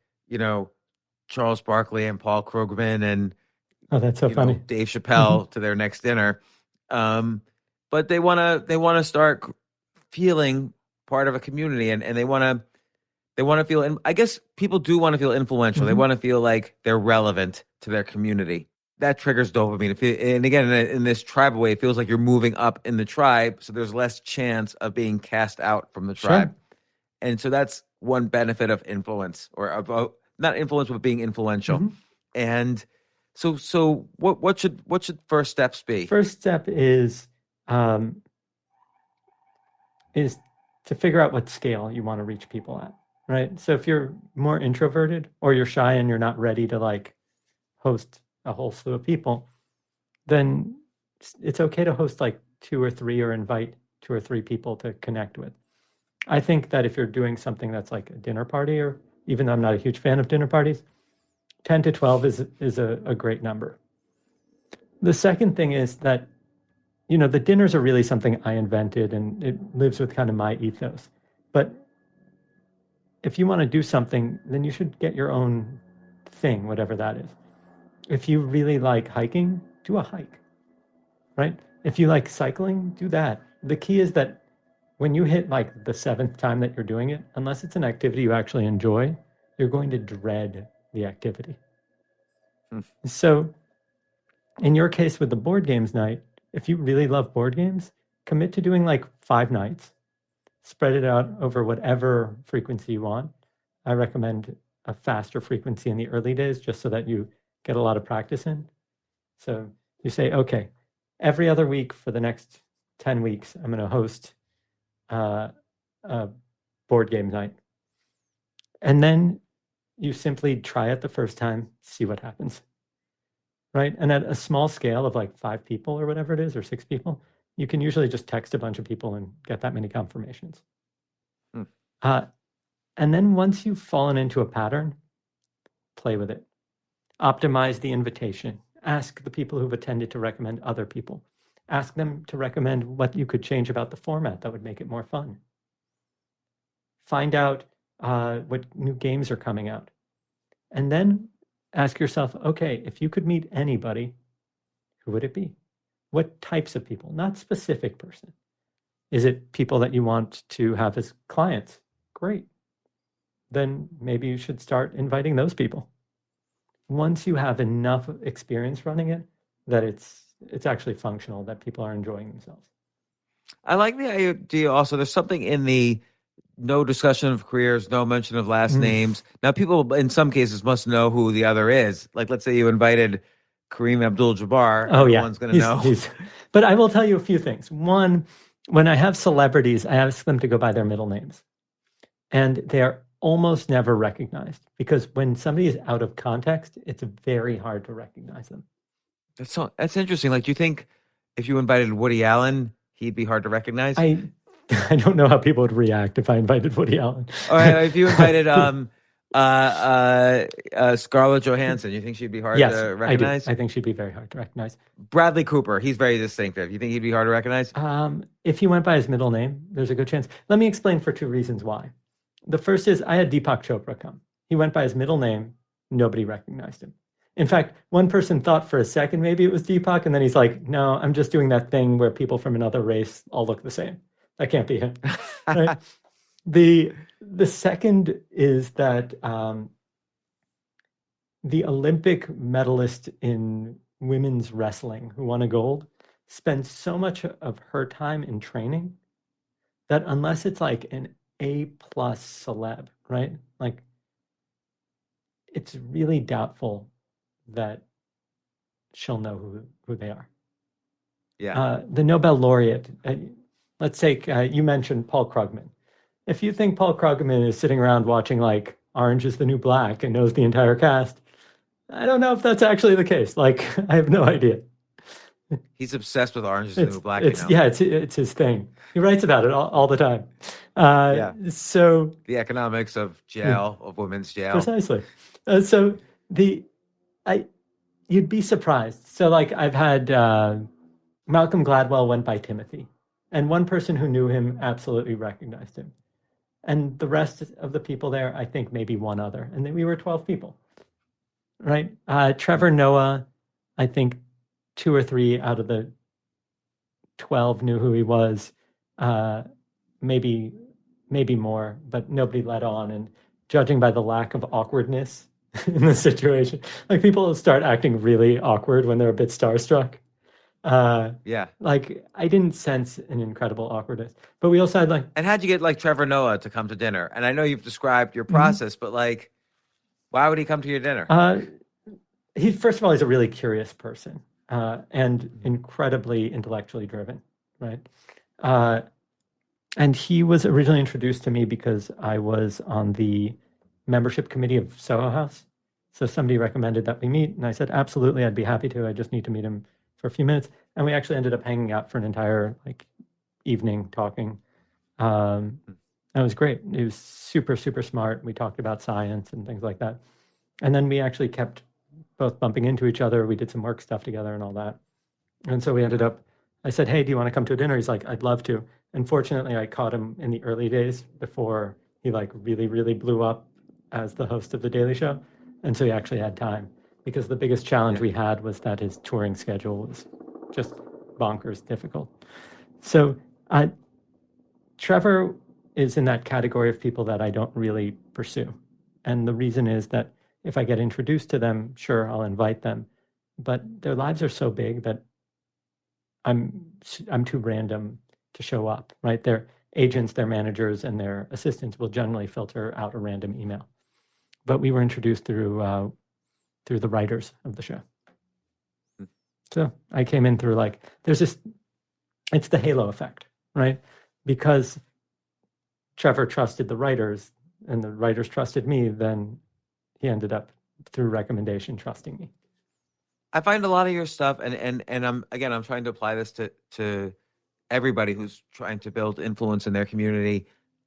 Charles Barkley and Paul Krugman and that's so funny. Dave Chappelle to their next dinner. But they want to start feeling part of a community, and they want to feel, and I guess people do want to feel influential. They want to feel like they're relevant to their community. That triggers dopamine. And again, in this tribal way, it feels like you're moving up in the tribe, so there's less chance of being cast out from the tribe. Sure. And so that's one benefit of influence, or of not influence, but being influential. And so what should first steps be? First step is to figure out what scale you want to reach people at, right? So if you're more introverted or you're shy and you're not ready to host a whole slew of people, then it's okay to host 2 or 3 or invite 2 or 3 people to connect with. I think that if you're doing something that's like a dinner party, or even though I'm not a huge fan of dinner parties, 10 to 12 is a great number. The second thing is that, the dinners are really something I invented, and it lives with kind of my ethos. But if you want to do something, then you should get your own thing, whatever that is. If you really like hiking, do a hike, right? If you like cycling, do that. The key is that when you hit the 7th time that you're doing it, unless it's an activity you actually enjoy, you're going to dread the activity. So in your case with the board games night, if you really love board games, commit to doing 5 nights, spread it out over whatever frequency you want. I recommend a faster frequency in the early days, just so that you get a lot of practice in. So you say, okay, every other week for the next 10 weeks, I'm going to host a board game night. And then you simply try it the first time, see what happens, right? And at a small scale of 5 people or whatever it is, or 6 people, you can usually just text a bunch of people and get that many confirmations. And then once you've fallen into a pattern, play with it. Optimize the invitation. Ask the people who've attended to recommend other people. Ask them to recommend what you could change about the format that would make it more fun. Find out what new games are coming out. And then ask yourself, okay, if you could meet anybody, who would it be? What types of people? Not specific person. Is it people that you want to have as clients? Great. then maybe you should start inviting those people. Once you have enough experience running it, that it's actually functional, that people are enjoying themselves. I like the idea also. There's something in the no discussion of careers, no mention of last names. Now, people in some cases must know who the other is. Like, let's say you invited Kareem Abdul-Jabbar. Oh, everyone's going to know. But I will tell you a few things. One, when I have celebrities, I ask them to go by their middle names. And they're almost never recognized, because when somebody is out of context, it's very hard to recognize them. That's interesting. Like, do you think if you invited Woody Allen, he'd be hard to recognize? I don't know how people would react if I invited Woody Allen. All right, if you invited Scarlett Johansson, you think she'd be hard to recognize? I think she'd be very hard to recognize. Bradley Cooper, he's very distinctive. You think he'd be hard to recognize? If he went by his middle name, there's a good chance. Let me explain for two reasons why. The first is I had Deepak Chopra come. He went by his middle name. Nobody recognized him. In fact, one person thought for a second maybe it was Deepak, and then he's like, no, I'm just doing that thing where people from another race all look the same. That can't be him. Right? The second is that the Olympic medalist in women's wrestling who won a gold spends so much of her time in training that unless it's like an A+ celeb, right? Like, it's really doubtful that she'll know who they are. Yeah. The Nobel laureate, let's take, you mentioned Paul Krugman. If you think Paul Krugman is sitting around watching like Orange is the New Black and knows the entire cast, I don't know if that's actually the case. Like, I have no idea. He's obsessed with Orange is the New Black. Yeah, it's his thing. He writes about it all the time. So the economics of jail, of women's jail. Precisely. You'd be surprised. So like I've had Malcolm Gladwell went by Timothy, and one person who knew him absolutely recognized him. And the rest of the people there, I think maybe one other. And then we were 12 people, right? Trevor Noah, I think 2 or 3 out of the 12 knew who he was. Maybe more, but nobody let on. And judging by the lack of awkwardness in the situation, like people start acting really awkward when they're a bit starstruck. Like I didn't sense an incredible awkwardness, but we also had like. And how'd you get like Trevor Noah to come to dinner? And I know you've described your process, but like, why would he come to your dinner? First of all, he's a really curious person and incredibly intellectually driven, right? And he was originally introduced to me because I was on the membership committee of Soho House. So somebody recommended that we meet, and I said, absolutely, I'd be happy to. I just need to meet him for a few minutes. And we actually ended up hanging out for an entire evening talking. That was great. He was super, super smart. We talked about science and things like that. And then we actually kept both bumping into each other. We did some work stuff together and all that. And so we ended up, I said, hey, do you want to come to a dinner? He's like, I'd love to. Unfortunately, I caught him in the early days before he really, really blew up as the host of The Daily Show. And so he actually had time, because the biggest challenge we had was that his touring schedule was just bonkers difficult. So Trevor is in that category of people that I don't really pursue. And the reason is that if I get introduced to them, sure, I'll invite them. But their lives are so big that I'm too random to show up, right? Their agents, their managers, and their assistants will generally filter out a random email. But we were introduced through the writers of the show. So I came in through it's the halo effect, right? Because Trevor trusted the writers and the writers trusted me, then he ended up through recommendation trusting me. I find a lot of your stuff, and I'm trying to apply this to everybody who's trying to build influence in their community.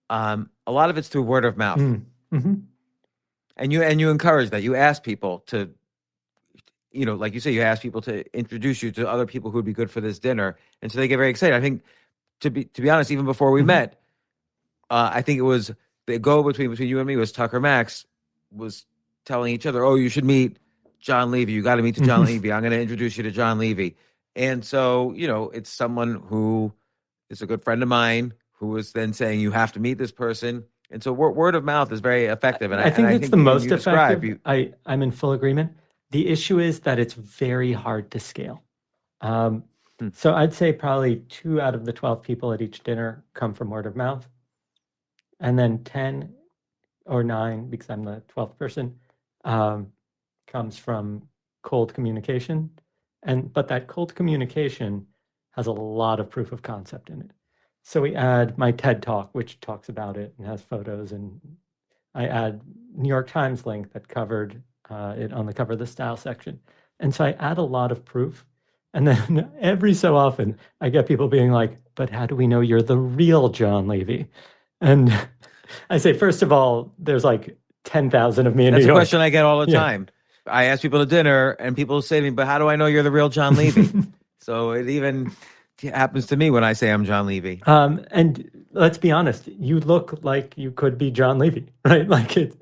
A lot of it's through word of mouth. Mm-hmm. And you encourage that. You ask people to, like you say, you ask people to introduce you to other people who would be good for this dinner, and so they get very excited. I think, to be honest, even before we met, I think it was the go between you and me was Tucker Max was telling each other, "Oh, you should meet Jon Levy. You got to meet Jon Levy. I'm going to introduce you to Jon Levy." And so, it's someone who is a good friend of mine who was then saying, "You have to meet this person." And so word of mouth is very effective. And I think it's the most you describe, effective. I'm in full agreement. The issue is that it's very hard to scale. So I'd say probably 2 out of the 12 people at each dinner come from word of mouth. And then 10 or 9, because I'm the 12th person, comes from cold communication. But that cold communication has a lot of proof of concept in it. So we add my TED Talk, which talks about it and has photos, and I add New York Times link that covered it on the cover of the style section. And so I add a lot of proof. And then every so often I get people being like, but how do we know you're the real Jon Levy? And I say, first of all, there's like 10,000 of me in New York. That's a question I get all the time. I ask people to dinner and people say to me, but how do I know you're the real Jon Levy? So it even happens to me when I say I'm Jon Levy. And let's be honest, you look like you could be Jon Levy, right? Like it.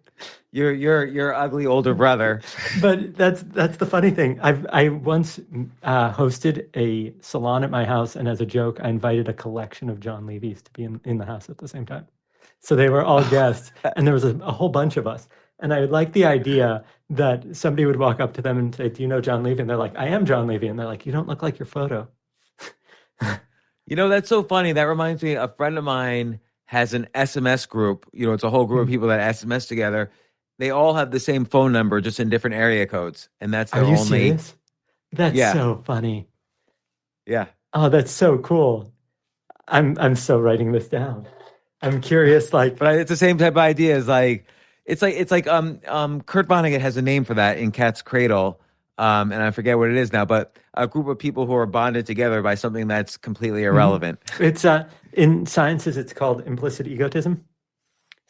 Your ugly older brother. But that's the funny thing. I once hosted a salon at my house, and as a joke, I invited a collection of Jon Levys to be in the house at the same time. So they were all guests, and there was a whole bunch of us. And I like the idea that somebody would walk up to them and say, "Do you know Jon Levy?" And they're like, "I am Jon Levy." And they're like, "You don't look like your photo." That's so funny. That reminds me, a friend of mine has an SMS group. It's a whole group of people that SMS together. They all have the same phone number, just in different area codes, and that's their only. Are you only. Serious? That's so funny. Yeah. Oh, that's so cool. I'm so writing this down. I'm curious, but it's the same type of idea as it's like Kurt Vonnegut has a name for that in Cat's Cradle, and I forget what it is now, but a group of people who are bonded together by something that's completely irrelevant. It's in sciences, it's called implicit egotism.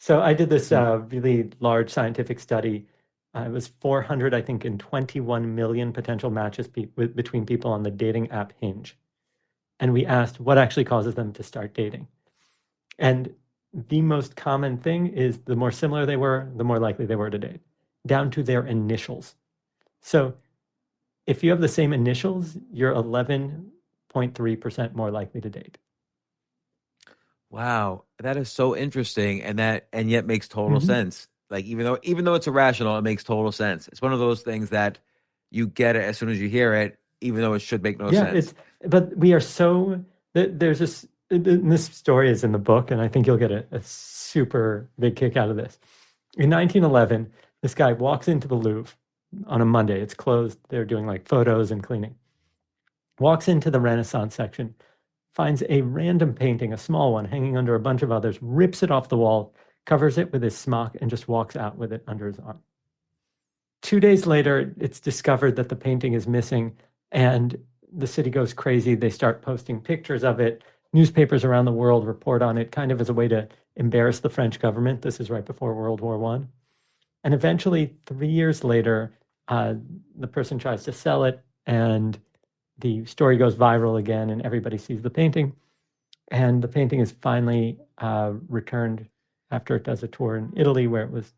So I did this really large scientific study. It was 400, I think, and 21 million potential matches between people on the dating app Hinge. And we asked what actually causes them to start dating. And the most common thing is the more similar they were, the more likely they were to date, down to their initials. So if you have the same initials, you're 11.3% more likely to date. Wow, that is so interesting, and yet makes total sense. Like even though it's irrational, it makes total sense. It's one of those things that you get it as soon as you hear it, even though it should make no sense. But we are so there's this. This story is in the book, and I think you'll get a super big kick out of this. In 1911, this guy walks into the Louvre on a Monday. It's closed. They're doing like photos and cleaning. Walks into the Renaissance section. Finds a random painting, a small one, hanging under a bunch of others, rips it off the wall, covers it with his smock, and just walks out with it under his arm. 2 days later, it's discovered that the painting is missing, and the city goes crazy. They start posting pictures of it. Newspapers around the world report on it, kind of as a way to embarrass the French government. This is right before World War I. And eventually, 3 years later, the person tries to sell it, and the story goes viral again, and everybody sees the painting. And the painting is finally returned after it does a tour in Italy, where it was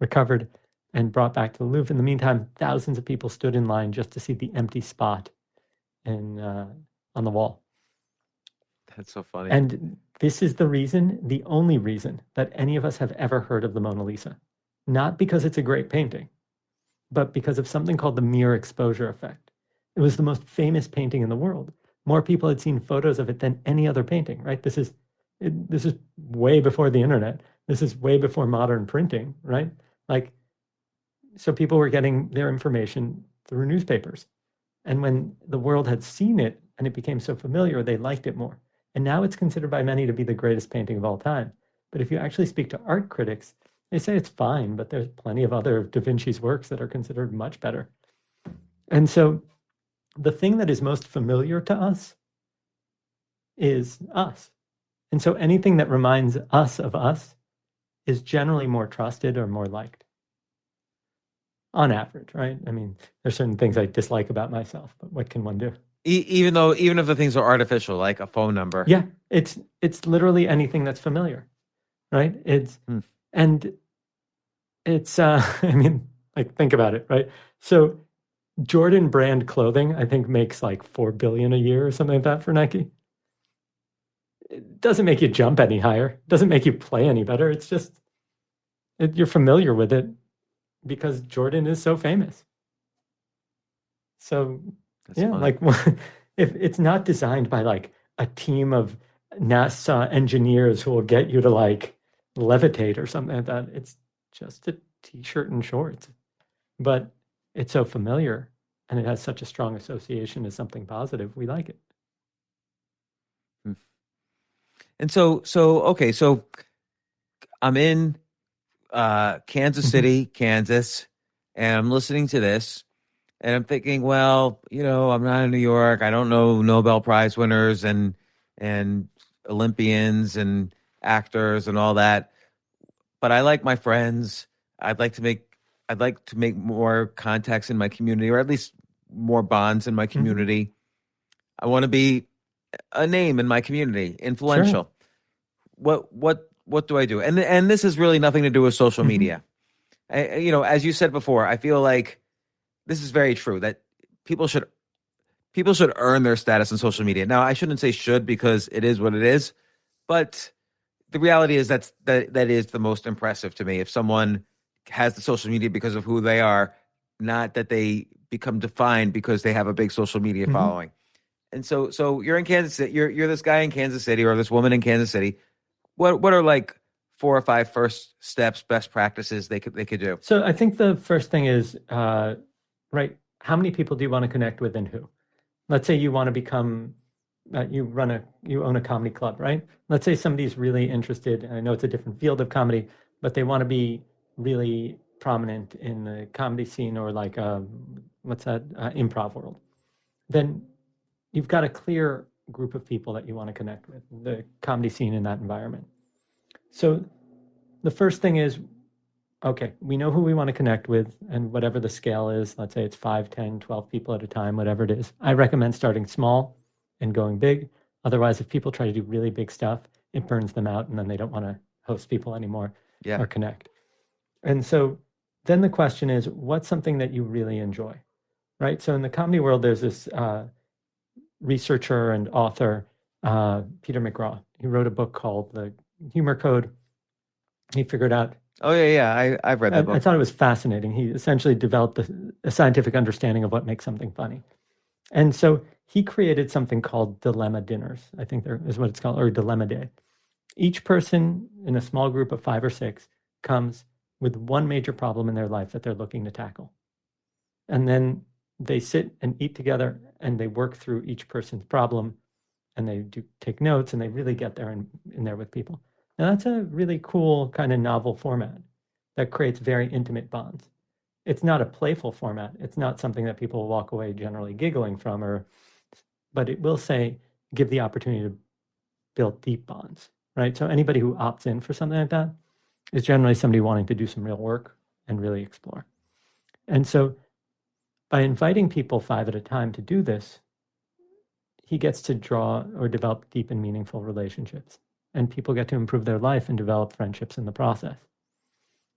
recovered and brought back to the Louvre. In the meantime, thousands of people stood in line just to see the empty spot on the wall. That's so funny. And this is the only reason that any of us have ever heard of the Mona Lisa. Not because it's a great painting, but because of something called the mere exposure effect. It was the most famous painting in the world. More people had seen photos of it than any other painting, right? This is way before the internet. This is way before modern printing, right? So people were getting their information through newspapers. And when the world had seen it and it became so familiar, they liked it more. And now it's considered by many to be the greatest painting of all time. But if you actually speak to art critics, they say it's fine, but there's plenty of other Da Vinci's works that are considered much better. And so the thing that is most familiar to us is us. And so anything that reminds us of us is generally more trusted or more liked. On average, right? I mean, there's certain things I dislike about myself, but what can one do? Even if the things are artificial, like a phone number. Yeah, it's literally anything that's familiar, right? And it's I mean, like, think about it, right? So Jordan brand clothing, I think, makes like $4 billion a year or something like that for Nike. doesn't make you jump any higher, doesn't make you play any better. It's just you're familiar with it because Jordan is so famous. So That's yeah, fun. like if it's not designed by like a team of NASA engineers who will get you to like levitate or something like that, it's just a t-shirt and shorts. But it's so familiar and it has such a strong association as something positive. We like it. And so okay, so I'm in Kansas City, Kansas, and I'm listening to this, and I'm thinking, well, I'm not in New York. I don't know Nobel Prize winners and Olympians and actors and all that, but I like my friends. I'd like to make more contacts in my community, or at least more bonds in my community. I want to be a name in my community, influential. Sure. What do I do? And this has really nothing to do with social media. As you said before, I feel like this is very true that people should earn their status on social media. Now, I shouldn't say should because it is what it is, but the reality is that is the most impressive to me. If someone has the social media because of who they are, not that they become defined because they have a big social media following. And so you're in Kansas City. You're this guy in Kansas City or this woman in Kansas City. What are like 4 or 5 first steps, best practices they could do? So I think the first thing is right. How many people do you want to connect with and who? Let's say you want to become you own a comedy club, right? Let's say somebody's really interested. And I know it's a different field of comedy, but they want to be really prominent in the comedy scene or like improv world. Then you've got a clear group of people that you want to connect with, the comedy scene in that environment. So the first thing is, okay, we know who we want to connect with, and whatever the scale is, let's say it's 5, 10, 12 people at a time, whatever it is. I recommend starting small and going big. Otherwise, if people try to do really big stuff, it burns them out, and then they don't want to host people anymore or connect. And so then the question is, what's something that you really enjoy, right? So in the comedy world, there's this researcher and author, Peter McGraw. He wrote a book called The Humor Code. He figured out. Oh, yeah. I've read that book. I thought it was fascinating. He essentially developed a scientific understanding of what makes something funny. And so he created something called dilemma dinners, I think there is what it's called, or dilemma day. Each person in a small group of 5 or 6 comes with one major problem in their life that they're looking to tackle. And then they sit and eat together and they work through each person's problem and they do take notes and they really get there in there with people. Now that's a really cool kind of novel format that creates very intimate bonds. It's not a playful format. It's not something that people will walk away generally giggling from, but it will give the opportunity to build deep bonds, right? So anybody who opts in for something like that is generally somebody wanting to do some real work and really explore. And so by inviting people 5 at a time to do this, he gets to draw or develop deep and meaningful relationships. And people get to improve their life and develop friendships in the process.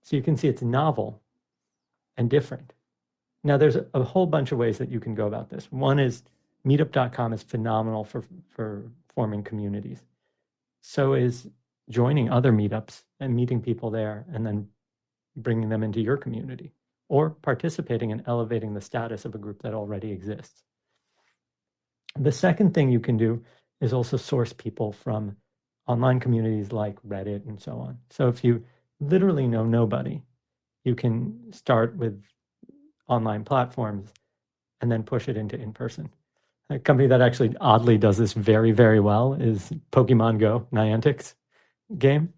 So you can see it's novel and different. Now, there's a whole bunch of ways that you can go about this. One is meetup.com is phenomenal for forming communities. So is joining other meetups and meeting people there and then bringing them into your community, or participating in elevating the status of a group that already exists. The second thing you can do is also source people from online communities like Reddit and so on. So if you literally know nobody, you can start with online platforms and then push it into in-person. A company that actually oddly does this very, very well is Pokemon Go, Niantic's game.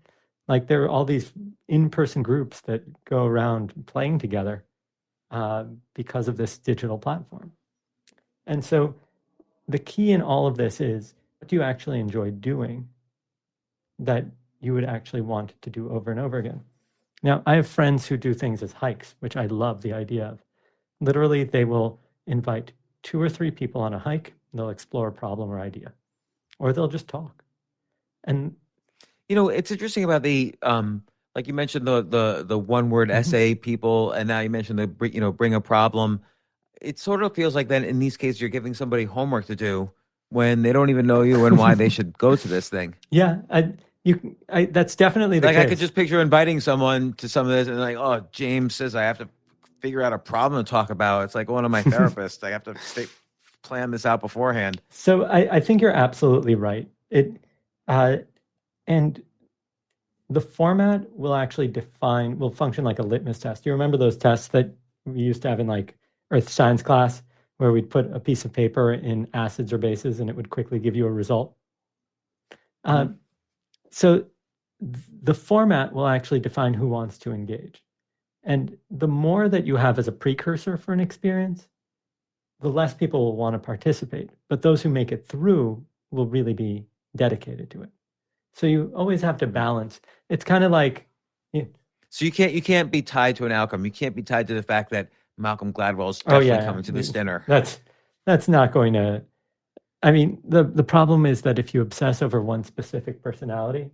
Like there are all these in-person groups that go around playing together because of this digital platform. And so the key in all of this is, what do you actually enjoy doing that you would actually want to do over and over again? Now, I have friends who do things as hikes, which I love the idea of. Literally, they will invite 2 or 3 people on a hike, and they'll explore a problem or idea, or they'll just talk. And it's interesting about the like you mentioned the one word essay people, and now you mentioned the bring a problem. It sort of feels like then in these cases you're giving somebody homework to do when they don't even know you and why they should go to this thing. Yeah, that's definitely the Like case. I could just picture inviting someone to some of this and like, oh, James says I have to figure out a problem to talk about. It's like one of my therapists. I have to plan this out beforehand. So I think you're absolutely right. And the format will function like a litmus test. Do you remember those tests that we used to have in like earth science class where we'd put a piece of paper in acids or bases and it would quickly give you a result? So the format will actually define who wants to engage. And the more that you have as a precursor for an experience, the less people will want to participate. But those who make it through will really be dedicated to it. So you always have to balance. It's kind of like, so you can't be tied to an outcome. You can't be tied to the fact that Malcolm Gladwell is definitely coming to this dinner. That's not going to. I mean, the problem is that if you obsess over one specific personality,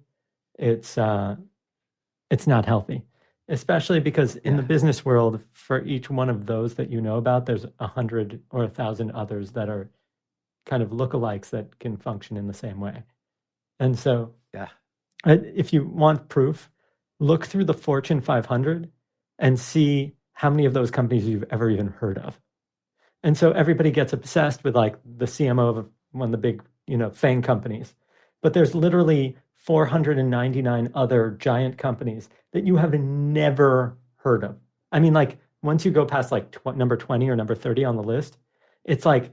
it's not healthy. Especially because in the business world, for each one of those that you know about, there's 100 or 1,000 others that are kind of lookalikes that can function in the same way. And so, if you want proof, look through the Fortune 500 and see how many of those companies you've ever even heard of. And so everybody gets obsessed with like the CMO of one of the big, FANG companies. But there's literally 499 other giant companies that you have never heard of. I mean, like once you go past like number 20 or number 30 on the list, it's like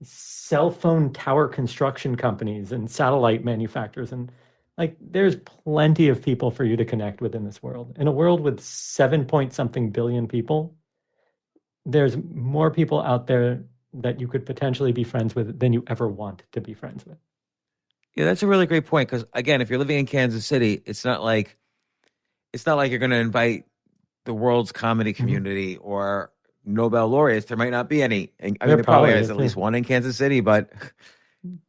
cell phone tower construction companies and satellite manufacturers. And like there's plenty of people for you to connect with in this world. In a world with 7-point-something billion people, there's more people out there that you could potentially be friends with than you ever want to be friends with. Yeah, that's a really great point. Because again, if you're living in Kansas City, it's not like you're going to invite the world's comedy community or Nobel laureates. There might not be any. I mean, there probably is at least one in Kansas City, but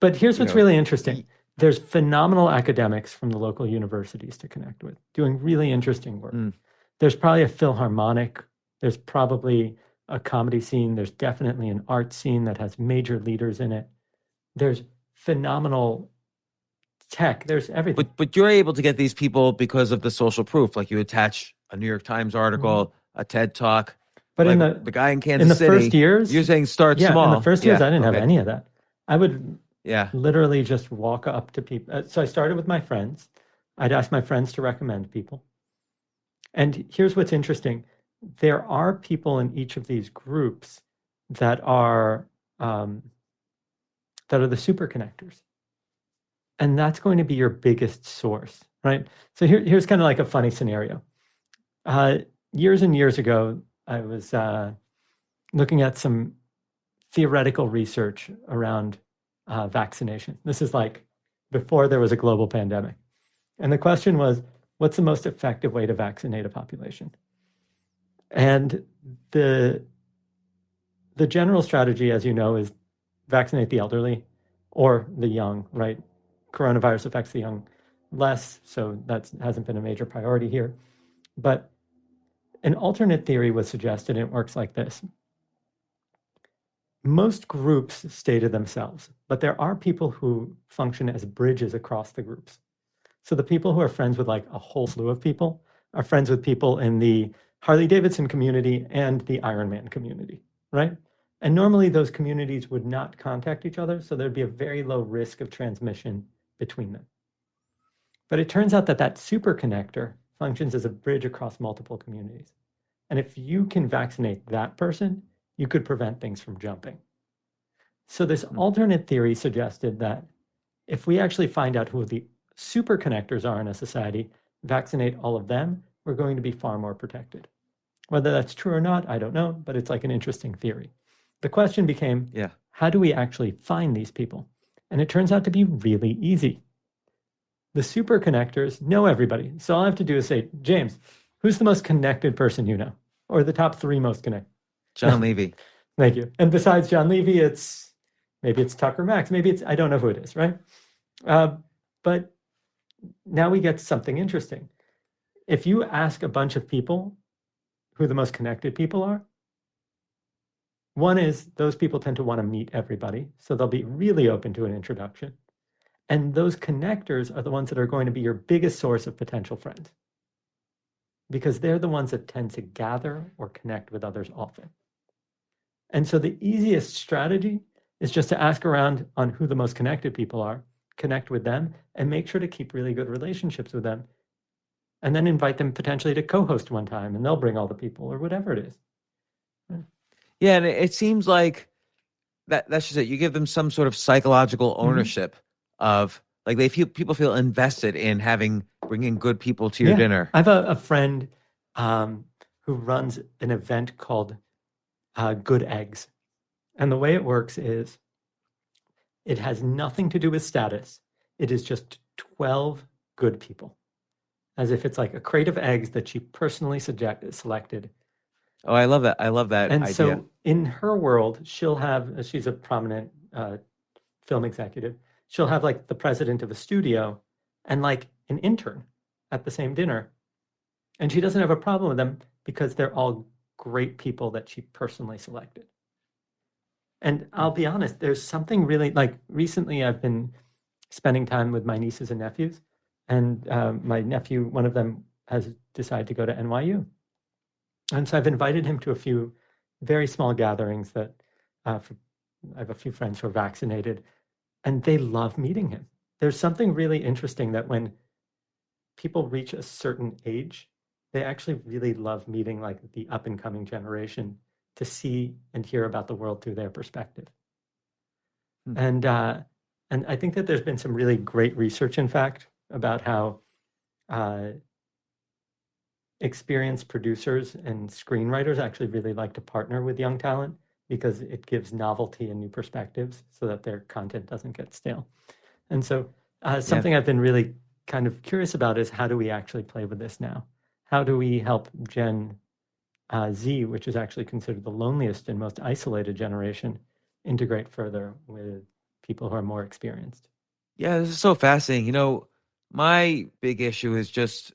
here's what's really interesting. There's phenomenal academics from the local universities to connect with, doing really interesting work. There's probably a Philharmonic. There's probably a comedy scene. There's definitely an art scene that has major leaders in it. There's phenomenal tech. There's everything. But you're able to get these people because of the social proof. Like you attach a New York Times article, a TED Talk. But like in the guy in Kansas City, first years, you're saying start small. In the first years, I didn't have any of that. I would Yeah. Literally just walk up to people. So I started with my friends. I'd ask my friends to recommend people. And here's what's interesting. There are people in each of these groups that are the super connectors. And that's going to be your biggest source, right? So here's kind of like a funny scenario. Years and years ago, I was looking at some theoretical research around vaccination. This is like before there was a global pandemic. And the question was, what's the most effective way to vaccinate a population? And the general strategy, as you know, is vaccinate the elderly or the young, right? Coronavirus affects the young less, so that hasn't been a major priority here. But an alternate theory was suggested, and it works like this. Most groups stay to themselves, but there are people who function as bridges across the groups. So the people who are friends with like a whole slew of people are friends with people in the Harley Davidson community and the Ironman community, right? And normally those communities would not contact each other, so there'd be a very low risk of transmission between them. But it turns out that that super connector functions as a bridge across multiple communities. And if you can vaccinate that person, you could prevent things from jumping. So this alternate theory suggested that if we actually find out who the super connectors are in a society, vaccinate all of them, we're going to be far more protected. Whether that's true or not, I don't know, but it's like an interesting theory. The question became, how do we actually find these people? And it turns out to be really easy. The super connectors know everybody. So all I have to do is say, James, who's the most connected person you know? Or the top 3 most connected? Jon Levy. Thank you. And besides Jon Levy, maybe it's Tucker Max. Maybe I don't know who it is, right? But now we get to something interesting. If you ask a bunch of people who the most connected people are, One is those people tend to want to meet everybody, so they'll be really open to an introduction. And those connectors are the ones that are going to be your biggest source of potential friends, because they're the ones that tend to gather or connect with others often. And so the easiest strategy is just to ask around on who the most connected people are, connect with them, and make sure to keep really good relationships with them. And then invite them potentially to co-host one time, and they'll bring all the people or whatever it is. Yeah, and it seems like that's just it. You give them some sort of psychological ownership of, like, people feel invested in bringing good people to your dinner. I have a friend who runs an event called Good Eggs. And the way it works is it has nothing to do with status. It is just 12 good people, as if it's like a crate of eggs that she personally selected. Oh, I love that. I love that And idea. so in her world, she's a prominent film executive. She'll have like the president of a studio and like an intern at the same dinner. And she doesn't have a problem with them because they're all great people that she personally selected. And I'll be honest, there's something really, like, recently I've been spending time with my nieces and nephews, and my nephew, one of them, has decided to go to NYU. And so I've invited him to a few very small gatherings that I have a few friends who are vaccinated, and they love meeting him. There's something really interesting that when people reach a certain age, they actually really love meeting like the up and coming generation to see and hear about the world through their perspective. And I think that there's been some really great research, in fact, about how experienced producers and screenwriters actually really like to partner with young talent because it gives novelty and new perspectives so that their content doesn't get stale. And so something I've been really kind of curious about is, how do we actually play with this now? How do we help Gen Z, which is actually considered the loneliest and most isolated generation, integrate further with people who are more experienced? Yeah, this is so fascinating. You know, my big issue is just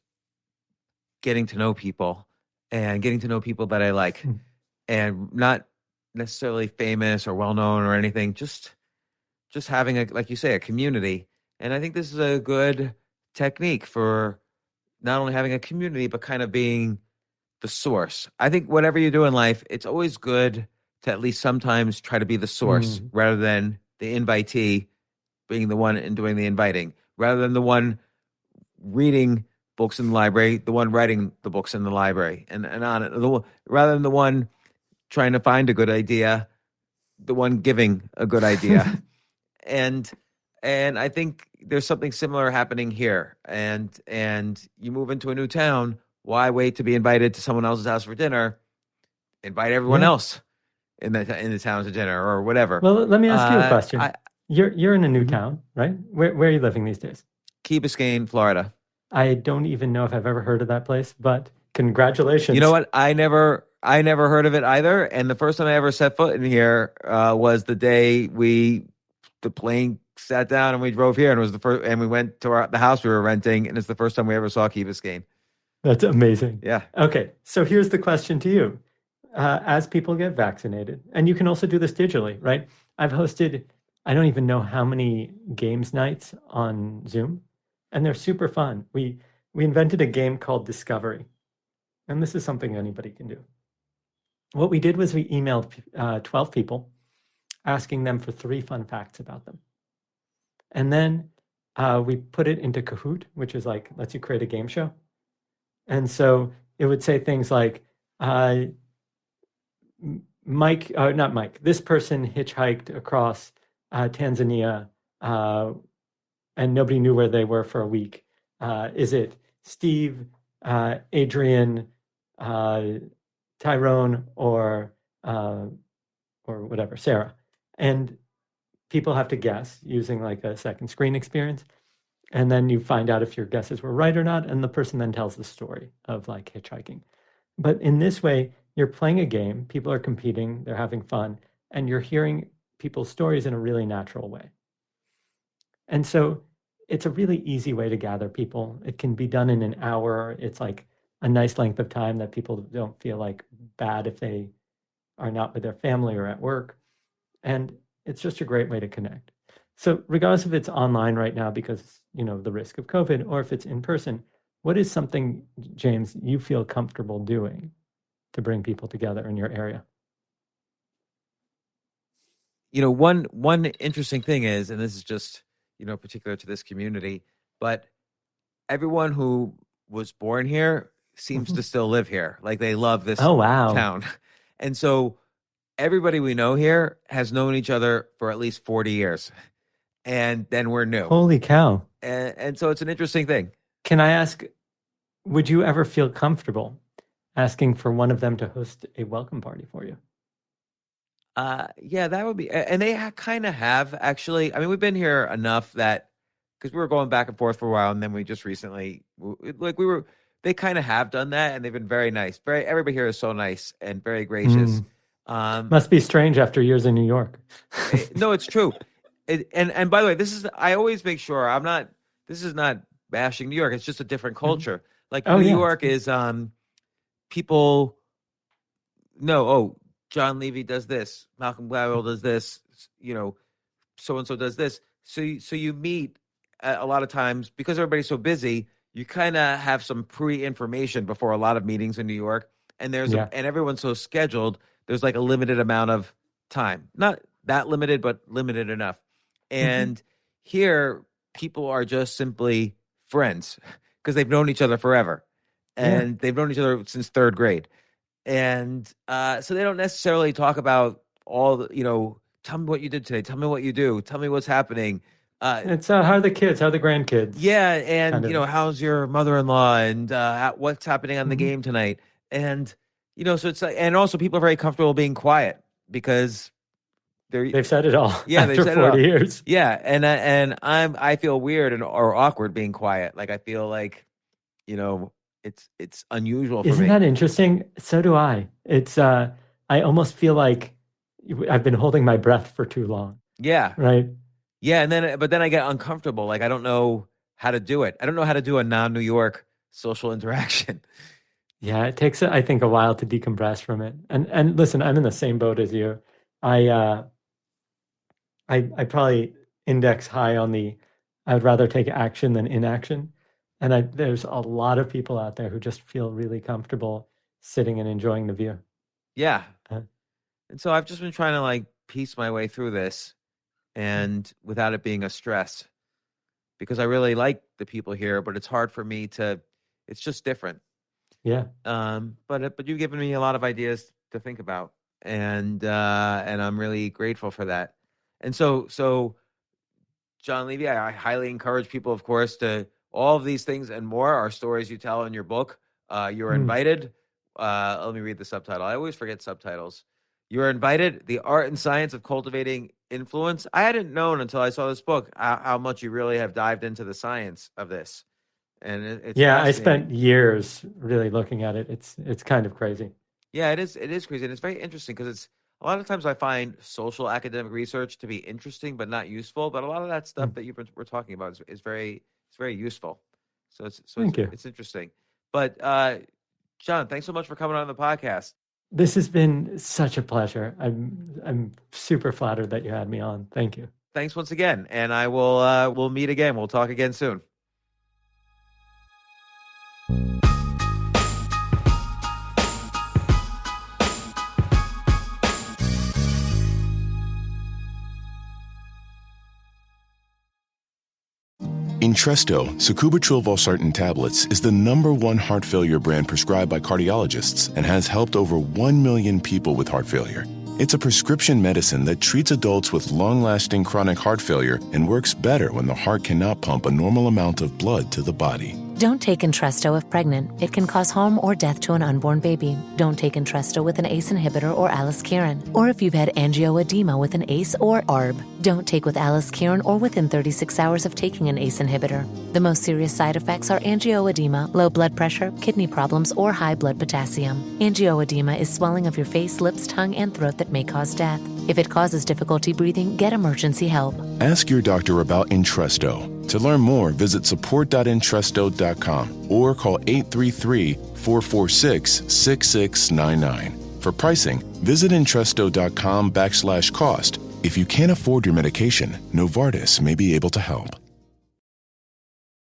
getting to know people and getting to know people that I like, and not necessarily famous or well-known or anything, just having, like you say, a community. And I think this is a good technique for not only having a community, but kind of being the source. I think whatever you do in life, it's always good to at least sometimes try to be the source rather than the invitee being the one and doing the inviting, rather than the one reading books in the library, the one writing the books in the library, and on it, rather than the one trying to find a good idea, the one giving a good idea. and I think there's something similar happening here. And you move into a new town, why wait to be invited to someone else's house for dinner? Invite everyone else in the town to dinner or whatever. Well, let me ask you a question. You're in a new town, right? Where are you living these days? Key Biscayne, Florida. I don't even know if I've ever heard of that place, but congratulations. You know what? I never heard of it either. And the first time I ever set foot in here was the day the plane sat down and we drove here, and it was the first, and we went to the house we were renting, and it's the first time we ever saw Key Biscayne. That's amazing. Yeah. Okay, so here's the question to you. As people get vaccinated, and you can also do this digitally, right? I've hosted, I don't even know how many games nights on Zoom, and they're super fun. We invented a game called Discovery, and this is something anybody can do. What we did was we emailed 12 people asking them for 3 fun facts about them. And then we put it into Kahoot, which is like, lets you create a game show. And so it would say things like, not Mike, this person hitchhiked across Tanzania and nobody knew where they were for a week. Is it Steve, Adrian, Tyrone, or whatever, Sarah? And people have to guess using like a second screen experience. And then you find out if your guesses were right or not. And the person then tells the story of like hitchhiking. But in this way, you're playing a game, people are competing, they're having fun, and you're hearing people's stories in a really natural way. And so it's a really easy way to gather people. It can be done in an hour. It's like a nice length of time that people don't feel like bad if they are not with their family or at work. And it's just a great way to connect. So regardless if it's online right now because, the risk of COVID, or if it's in person, what is something, James, you feel comfortable doing to bring people together in your area? One interesting thing is, and this is just, particular to this community, but everyone who was born here seems to still live here. Like they love this town. And so everybody we know here has known each other for at least 40 years. And then we're new. Holy cow. And so it's an interesting thing. Can I ask, would you ever feel comfortable asking for one of them to host a welcome party for you? Yeah, that would be, and they kind of have actually. I mean, we've been here enough that, because we were going back and forth for a while, and then we just recently, they kind of have done that, and they've been very nice. Everybody here is so nice and very gracious. Must be strange after years in New York. No, it's true. And by the way, I always make sure this is not bashing New York. It's just a different culture. Like New York is, people know, Jon Levy does this, Malcolm Gladwell does this, so-and-so does this. So you meet a lot of times, because everybody's so busy, you kind of have some pre-information before a lot of meetings in New York. And and everyone's so scheduled, there's like a limited amount of time. Not that limited, but limited enough. And here, people are just simply friends because they've known each other forever. And they've known each other since third grade. And so they don't necessarily talk about all the, tell me what you did today. Tell me what you do. Tell me what's happening. It's how are the kids? How are the grandkids? Yeah. And, how's your mother-in-law, and what's happening on the game tonight? And, so it's like, and also people are very comfortable being quiet because they've said it all. Yeah. After 40 years. Yeah. And I feel weird or awkward being quiet. Like I feel like, it's unusual for me. Isn't that interesting? So do I. It's I almost feel like I've been holding my breath for too long. Yeah. Right. Yeah, but then I get uncomfortable. Like I don't know how to do it. I don't know how to do a non-New York social interaction. Yeah, it takes I think a while to decompress from it. And listen, I'm in the same boat as you. I probably index high on I would rather take action than inaction. And there's a lot of people out there who just feel really comfortable sitting and enjoying the view. Yeah. And so I've just been trying to piece my way through this, and without it being a stress, because I really like the people here, but it's hard for me it's just different. Yeah. But you've given me a lot of ideas to think about, and I'm really grateful for that. And so Jon Levy, I highly encourage people, of course, to all of these things and more are stories you tell in your book. You're invited. Let me read the subtitle. I always forget subtitles. You're invited. The art and science of cultivating influence. I hadn't known until I saw this book how much you really have dived into the science of this. And it's I spent years really looking at it. It's kind of crazy. Yeah, it is. It is crazy, and it's very interesting because it's a lot of times I find social academic research to be interesting but not useful. But a lot of that stuff that we're talking about is very useful. So it's interesting. But Jon, thanks so much for coming on the podcast. This has been such a pleasure. I'm super flattered that you had me on. Thank you. Thanks once again, and I will we'll meet again. We'll talk again soon. Entresto, sacubitril valsartan tablets, is the #1 heart failure brand prescribed by cardiologists and has helped over 1 million people with heart failure. It's a prescription medicine that treats adults with long-lasting chronic heart failure and works better when the heart cannot pump a normal amount of blood to the body. Don't take Entresto if pregnant. It can cause harm or death to an unborn baby. Don't take Entresto with an ACE inhibitor or aliskiren, or if you've had angioedema with an ACE or ARB. Don't take with aliskiren or within 36 hours of taking an ACE inhibitor. The most serious side effects are angioedema, low blood pressure, kidney problems, or high blood potassium. Angioedema is swelling of your face, lips, tongue, and throat that may cause death. If it causes difficulty breathing, get emergency help. Ask your doctor about Entresto. To learn more, visit support.entresto.com or call 833-446-6699. For pricing, Visit Entresto.com/cost. If you can't afford your medication, Novartis may be able to help.